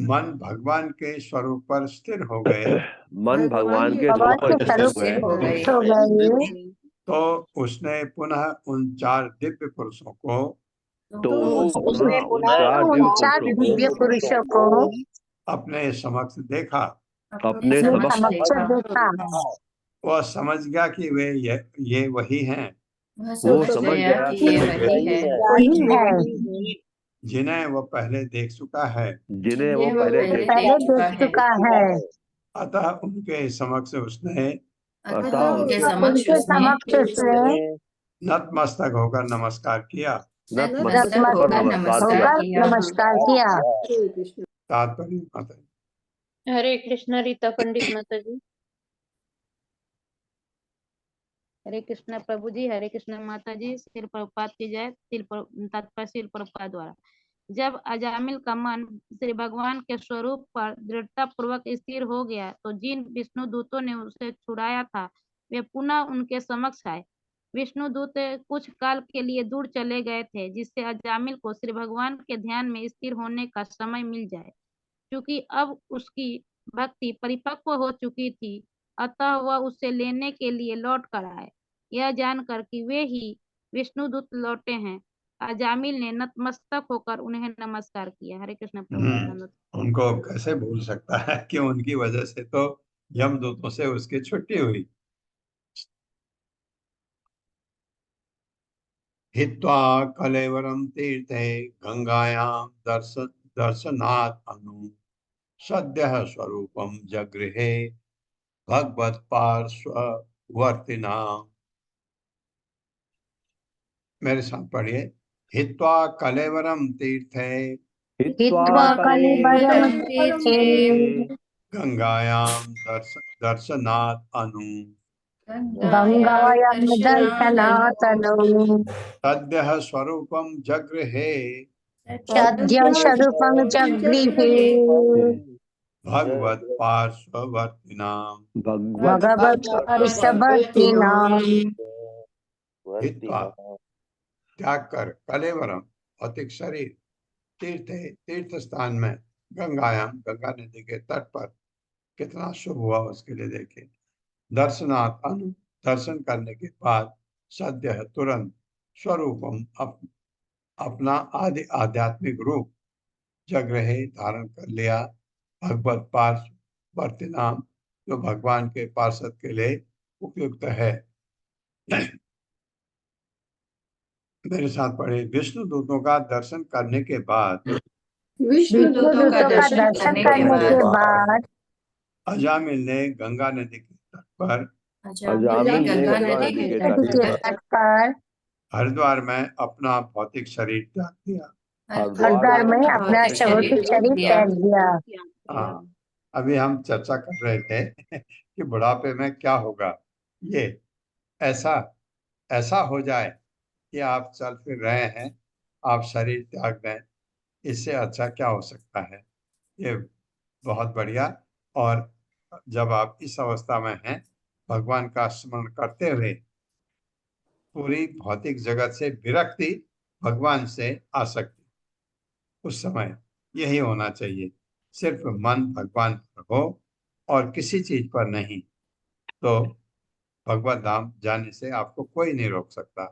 मन भगवान के स्वरूप पर स्थिर हो गए, मन भगवान के स्वरूप पर स्थिर हो गए, तो उसने पुनः उन चार दिव्य पुरुषों को दिव्य पुरुषों को अपने समक्ष देखा, अपने समक्ष देखा। वह समझ गया कि वे ये वही हैं, वो समझ गया कि ये वही है जिन्हें वह पहले देख चुका है, जिन्हें वो पहले देख चुका है। अतः उनके समक्ष उसने उनके समक्ष उसने नतमस्तक होकर नमस्कार किया। नतमस्तक होकर नमस्कार किया। तात्पर्य माता। हरे कृष्णा रीता पंडित माता जी। हरे कृष्णा प्रभु जी, हरे कृष्णा माता जी। श्रील प्रभुपाद की जय। तात्पर्य श्रील प्रभुपाद द्वारा। जब अजामिल का मन श्री भगवान के स्वरूप पर दृढ़ता पूर्वक स्थिर हो गया, तो जिन विष्णु दूतों ने उसे छुड़ाया था वे पुनः उनके समक्ष आए। विष्णु दूत कुछ काल के लिए दूर चले गए थे, जिससे अजामिल को श्री भगवान के ध्यान में स्थिर होने का समय मिल जाए। क्योंकि अब उसकी भक्ति परिपक्व हो चुकी थी, अतः वह उसे लेने के लिए लौट कर आए। यह जानकर कि वे ही विष्णुदूत लौटे हैं, अजामिल ने नतमस्तक होकर उन्हें नमस्कार किया। हरे कृष्ण प्रभु। उनको कैसे भूल सकता है कि उनकी वजह से तो यमदूतों से उसकी छुट्टी हुई। हित्वा कलेवरम तीर्थे गंगायां दर्शनात् अनु सद्यः स्वरूपम जगृहे भगवत पार्श्ववर्तिना। मेरे साथ पढ़िए। हित्वा कलेवरम तीर्थे हित्वा कलेवरं तीर्थे गंगायां दर्शनात् अनु गंगायां दर्शनातनु सद्यः स्वरूपम जगृहे सद्य स्वरूपं जगृहे भगवत पार्श्ववर्तिना। भगवत् पार्श्ववर्तिनां हित्वा त्याग कर कलेवरम भौतिक शरीर तीर्थ स्थान में गंगायाम गंगा नदी के तट पर कितना शुभ हुआ उसके लिए देखे। दर्शनात् अनु दर्शन करने के बाद सद्य तुरंत स्वरूपम अपना आदि आध्यात्मिक रूप जगृहे धारण कर लिया। भगवत पार्श्ववर्ती नाम जो भगवान के पार्षद के लिए उपयुक्त है। मेरे साथ पढ़े। विष्णु दूतों का दर्शन करने के बाद विष्णु दूतों का दर्शन करने के बाद अजामिल ने गंगा नदी के तट पर हरिद्वार में अपना भौतिक शरीर त्याग दिया। हरिद्वार में अपना भौतिक शरीर त्याग दिया। हाँ, अभी हम चर्चा कर रहे थे कि बुढ़ापे में क्या होगा। ये ऐसा हो जाए कि आप चल फिर रहे हैं, आप शरीर त्याग दें, इससे अच्छा क्या हो सकता है। ये बहुत बढ़िया। और जब आप इस अवस्था में हैं, भगवान का स्मरण करते हुए पूरी भौतिक जगत से विरक्ति, भगवान से आसक्ति, उस समय यही होना चाहिए। सिर्फ मन भगवान पर हो और किसी चीज पर नहीं, तो भगवत धाम जाने से आपको कोई नहीं रोक सकता।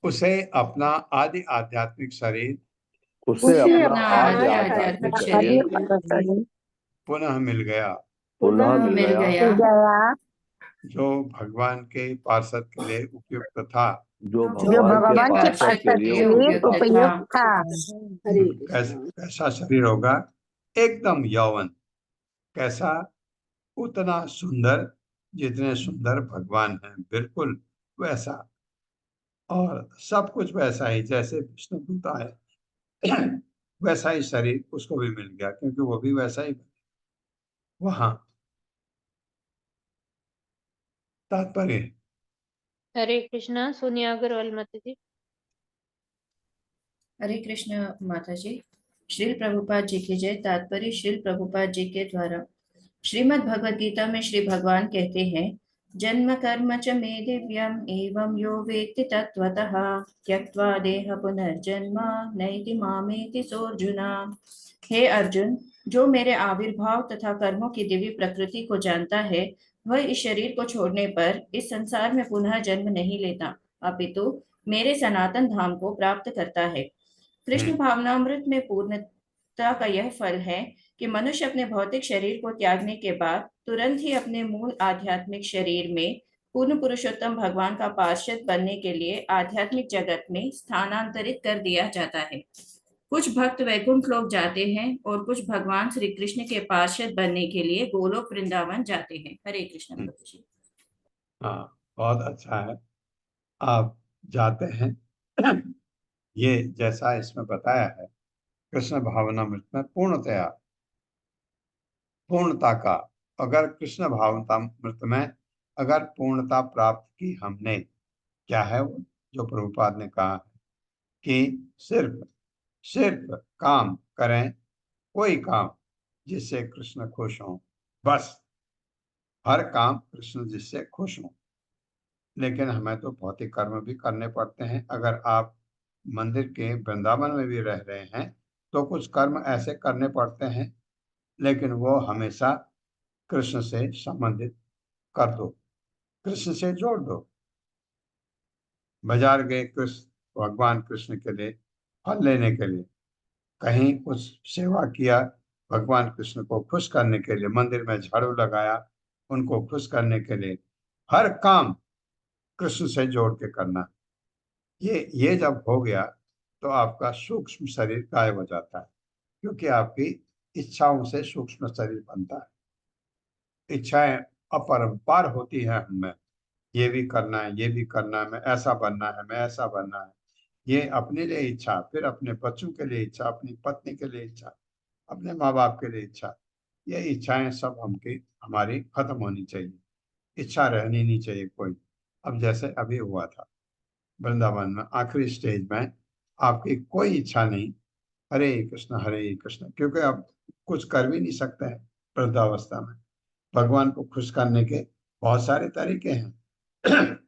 उसे अपना आदि आध्यात्मिक शरीर पुनः मिल गया जो भगवान के पार्षद के लिए उपयुक्त था। जो भगवान के पार्षद के लिए उपयुक्त था। कैसा शरीर होगा? एकदम यौवन। कैसा? उतना सुंदर जितने सुंदर भगवान हैं, बिल्कुल वैसा। और सब कुछ वैसा ही जैसे विष्णुदूत आए वैसा ही शरीर उसको भी मिल गया, क्योंकि वो भी वैसा ही वहां। तात्पर्य। हरे कृष्णा। सोनिया अग्रवाल माता जी। हरे कृष्ण माता जी। श्रील प्रभुपाद जी की जय। तात्पर्य श्रील प्रभुपाद जी के द्वारा। श्रीमद् भगवद गीता में श्री भगवान कहते हैं, जन्म कर्म च मे दिव्यम एवं यो वेत्ति तत्त्वतः त्यक्त्वा देह पुनर्जन्म नैति मामेति सोऽर्जुना। हे अर्जुन, जो मेरे आविर्भाव तथा कर्मों की दिव्य प्रकृति को जानता है, वह इस शरीर को छोड़ने पर इस संसार में पुनः जन्म नहीं लेता, अपितु मेरे सनातन धाम को प्राप्त करता है। कृष्ण भावनामृत में पूर्णता का यह फल है कि मनुष्य अपने भौतिक शरीर को त्यागने के बाद तुरंत ही अपने मूल आध्यात्मिक शरीर में पूर्ण पुरुषोत्तम भगवान का पार्षद बनने के लिए आध्यात्मिक जगत में स्थानांतरित कर दिया जाता है। कुछ भक्त वैकुंठ लोक जाते हैं और कुछ भगवान श्री कृष्ण के पार्षद बनने के लिए गोलोक वृंदावन जाते हैं। हरे कृष्ण प्रभु जी। हाँ, बहुत अच्छा है, आप जाते हैं। ये जैसा इसमें बताया है कृष्ण भावनामृत में पूर्णता का, अगर कृष्ण भावनामृत में अगर पूर्णता प्राप्त की हमने, क्या है वो जो प्रभुपाद ने कहा है कि सिर्फ काम करें, कोई काम जिससे कृष्ण खुश हों, बस हर काम कृष्ण जिससे खुश हों। लेकिन हमें तो भौतिक कर्म भी करने पड़ते हैं। अगर आप मंदिर के वृंदावन में भी रह रहे हैं तो कुछ कर्म ऐसे करने पड़ते हैं, लेकिन वो हमेशा कृष्ण से संबंधित कर दो, कृष्ण से जोड़ दो। बाजार गए भगवान कृष्ण के लिए फल लेने के लिए, कहीं कुछ सेवा किया भगवान कृष्ण को खुश करने के लिए, मंदिर में झाड़ू लगाया उनको खुश करने के लिए, हर काम कृष्ण से जोड़ के करना। ये जब हो गया तो आपका सूक्ष्म शरीर गायब हो जाता है, क्योंकि आपकी इच्छाओं से सूक्ष्म शरीर बनता है। इच्छाएं अपरंपार होती है हमें, ये भी करना है, ये भी करना है, मैं ऐसा बनना है, मैं ऐसा बनना है। ये अपने लिए इच्छा, फिर अपने बच्चों के लिए इच्छा, अपनी पत्नी के लिए इच्छा, अपने माँ बाप के लिए इच्छा। ये इच्छाएं सब हमारी खत्म होनी चाहिए। इच्छा रहनी नहीं चाहिए कोई। अब जैसे अभी हुआ था वृंदावन में, आखिरी स्टेज में आपकी कोई इच्छा नहीं, हरे कृष्ण, क्योंकि अब कुछ कर भी नहीं सकते हैं वृद्धावस्था में। भगवान को खुश करने के बहुत सारे तरीके हैं।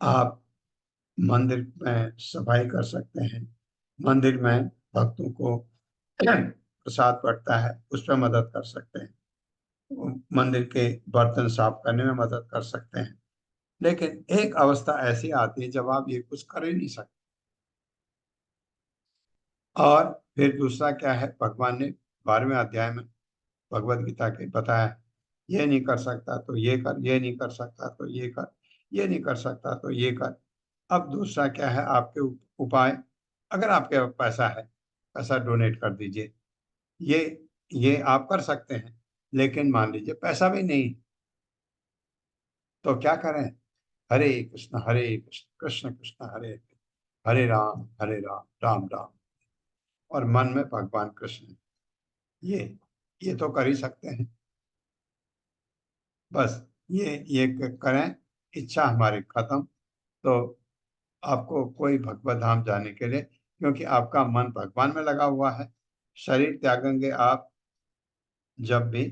आप मंदिर में सफाई कर सकते हैं, मंदिर में भक्तों को प्रसाद पड़ता है उस पर मदद कर सकते हैं, मंदिर के बर्तन साफ करने में मदद कर सकते हैं। लेकिन एक अवस्था ऐसी आती है जब आप ये कुछ कर ही नहीं सकते। और फिर दूसरा क्या है, भगवान ने 12वें अध्याय में भगवत गीता के बताया, ये नहीं कर सकता तो ये कर, ये नहीं कर सकता तो ये कर, ये नहीं कर सकता तो ये कर। अब दूसरा क्या है, आपके उपाय, अगर आपके पास पैसा है, पैसा डोनेट कर दीजिए, ये आप कर सकते हैं। लेकिन मान लीजिए पैसा भी नहीं, तो क्या करें? हरे कृष्ण कृष्ण कृष्ण हरे हरे, हरे राम राम राम, और मन में भगवान कृष्ण, ये तो कर ही सकते हैं। बस ये करें, इच्छा हमारी खत्म, तो आपको कोई भगवत धाम जाने के लिए, क्योंकि आपका मन भगवान में लगा हुआ है। शरीर त्यागेंगे आप जब भी,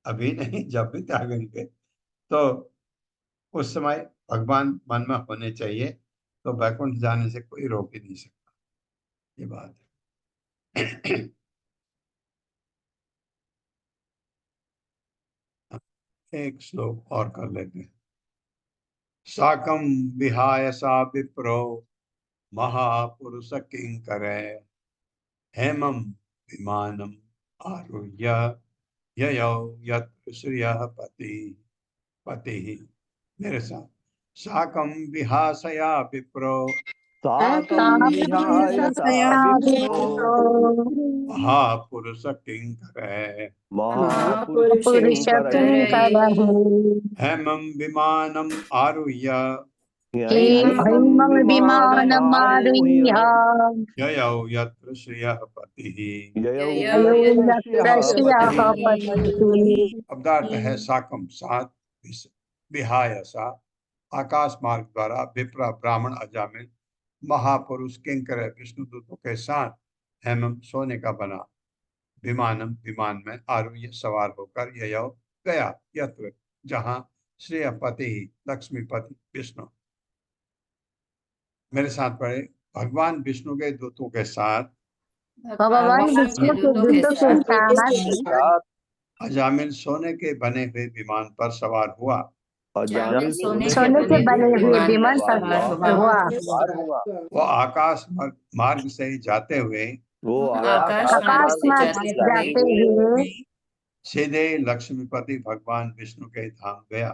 अभी नहीं, जब भी त्यागेंगे, तो उस समय भगवान मन में होने चाहिए, तो वैकुंठ जाने से कोई रोक ही नहीं सकता। ये बात है। एक श्लोक और कर लेते हैं। साकं विहाय सा विप्रो महापुरुष किंकरे हेमं विमानम आरुह्य ययौ यत्र श्रियः पतिः। मेरे साथ, साकं विहासया विप्रो साकं विहाय सा विप्रो महापुरुष किंकरे महापुरुष पुरुष किंकरः हेमं विमानम आरुह्य हैमं विमानमारुह्य ययौ यत्र श्रियः पतिः। ययौ अयो यत्र यत्र श्रियः श्रियः पतिः। पतिः। शब्दार्थ है साकम, सात, विहाय सा, आकाश मार्ग द्वारा विप्र ब्राह्मण अजामिल महापुरुष किंकर विष्णुदूतों के साथ हेमम सोने का बना विमानम विमान में आरुह्य सवार होकर ययौ गया यत्र जहां श्रेयपति लक्ष्मीपति विष्णु। मेरे साथ पढ़े, भगवान विष्णु के दूतों के साथ भगवान विष्णु के दूतों के साथ अजामिल सोने के बने हुए विमान पर सवार हुआ। अजामिल सोने के बने हुए विमान पर हुआ। वो आकाश मार्ग से जाते हुए वो आकाश मार्ग से जाते हुए सीधे लक्ष्मीपति भगवान विष्णु के धाम गया।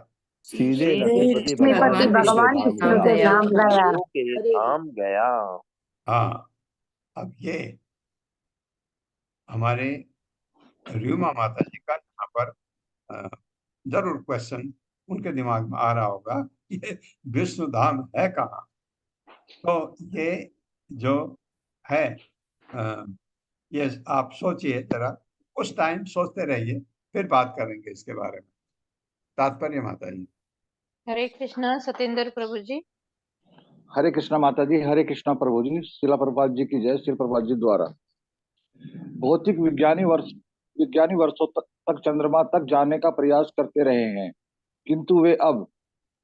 सीधे लक्ष्मीपति लक्ष्मीपति भगवान विष्णु के धाम गया। हाँ, अब ये हमारे र्यूमा माता जी का यहाँ पर जरूर क्वेश्चन उनके दिमाग में आ रहा होगा, ये विष्णु धाम है कहाँ? तो ये जो है, ये आप सोचिए जरा, कुछ टाइम सोचते रहिए, फिर बात करेंगे इसके बारे में। तात्पर्य माता जी। हरे कृष्णा सतेंद्र प्रभु जी। हरे कृष्णा माता जी, हरे कृष्णा प्रभु जी। शिला प्रभुपाद जी की जय। शिला प्रभुपाद जी द्वारा भौतिक विज्ञानी वर्षों तक चंद्रमा तक जाने का प्रयास करते रहे हैं, किंतु वे अब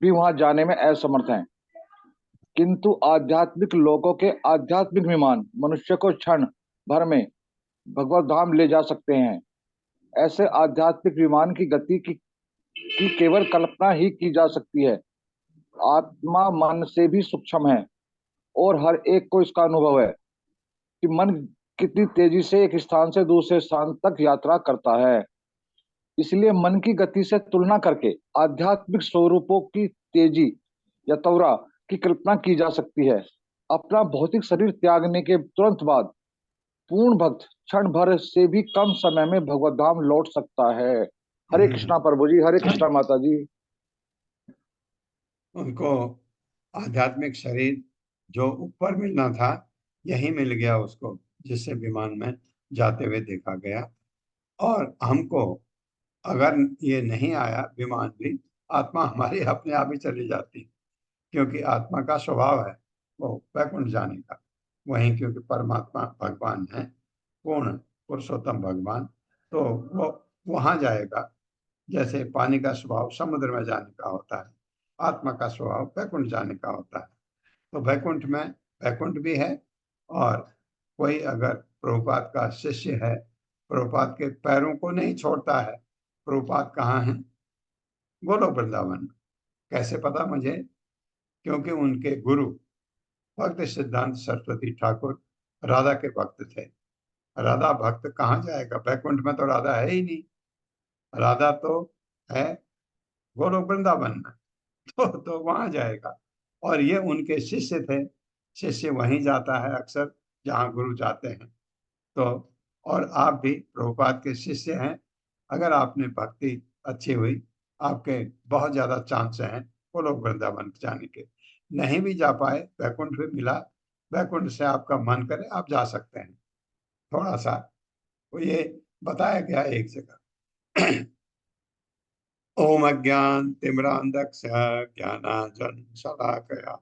भी वहां जाने में असमर्थ हैं। किंतु आध्यात्मिक लोगों के आध्यात्मिक विमान मनुष्य को क्षण भर में भगवत धाम ले जा सकते हैं। ऐसे आध्यात्मिक विमान की गति की केवल कल्पना ही की जा सकती है। आत्मा मन से भी सूक्ष्म है और हर एक को इसका अनुभव है कि मन कितनी तेजी से एक स्थान से दूसरे स्थान तक यात्रा करता है। इसलिए मन की गति से तुलना करके आध्यात्मिक स्वरूपों की तेजी या त्वरा की कल्पना की जा सकती है। अपना भौतिक शरीर त्यागने के तुरंत बाद पूर्ण भक्त क्षण भर से भी कम समय में भगवत धाम लौट सकता है। हरे कृष्णा प्रभु जी, हरे कृष्णा माता जी। उनको आध्यात्मिक शरीर जो ऊपर मिलना था यही मिल गया उसको, जिससे विमान में जाते हुए देखा गया। और हमको अगर ये नहीं आया विमान भी, आत्मा हमारी अपने आप ही चली जाती, क्योंकि आत्मा का स्वभाव है वो वैकुंठ जाने का। वहीं क्योंकि परमात्मा भगवान है, पूर्ण पुरुषोत्तम भगवान, तो वो वहां जाएगा। जैसे पानी का स्वभाव समुद्र में जाने का होता है, आत्मा का स्वभाव वैकुंठ जाने का होता है। तो वैकुंठ में वैकुंठ भी है। और कोई अगर प्रभुपाद का शिष्य है, प्रभुपाद के पैरों को नहीं छोड़ता है, प्रभुपाद कहाँ है? गोलोक वृंदावन। कैसे पता मुझे? क्योंकि उनके गुरु भक्त सिद्धांत सरस्वती ठाकुर राधा के भक्त थे। राधा भक्त कहाँ जाएगा? वैकुंठ में तो राधा है ही नहीं। राधा तो है गोलोक वृंदावन में, तो वहां जाएगा। और ये उनके शिष्य थे, शिष्य वहीं जाता है अक्सर जहाँ गुरु जाते हैं। तो और आप भी प्रभुपाद के शिष्य हैं, अगर आपने भक्ति अच्छी हुई, आपके बहुत ज्यादा चांस हैं गोलोक वृंदावन जाने के। नहीं भी जा पाए, वैकुंठ भी मिला, वैकुंठ से आपका मन करे आप जा सकते हैं। थोड़ा सा वो ये बताया गया एक जगह। ओम अज्ञान तिमिरांधस्य ज्ञानांजन शलाकया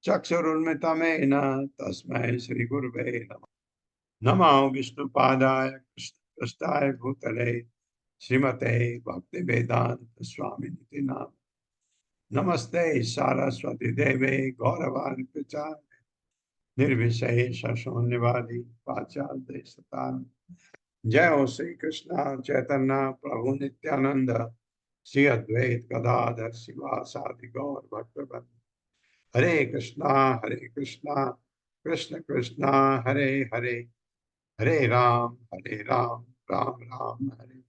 चक्षुरुन्मिलितं तस्मै श्री गुरुवे नमः। नमो विष्णुपादाय कृष्णाय भूतले श्रीमते भक्ति वेदांत स्वामिनिति नाम। नमस्ते सारस्वती देवे गौरवाणी प्रचार निर्विशेष शून्यवादी पाश्चात्य सतान। जय हो श्री कृष्ण चैतन्य प्रभु नित्यानंद श्री अद्वैत गदाधर शिवासादि गौर भक्तवृंद। हरे कृष्णा कृष्ण कृष्णा हरे हरे, हरे राम राम राम हरे।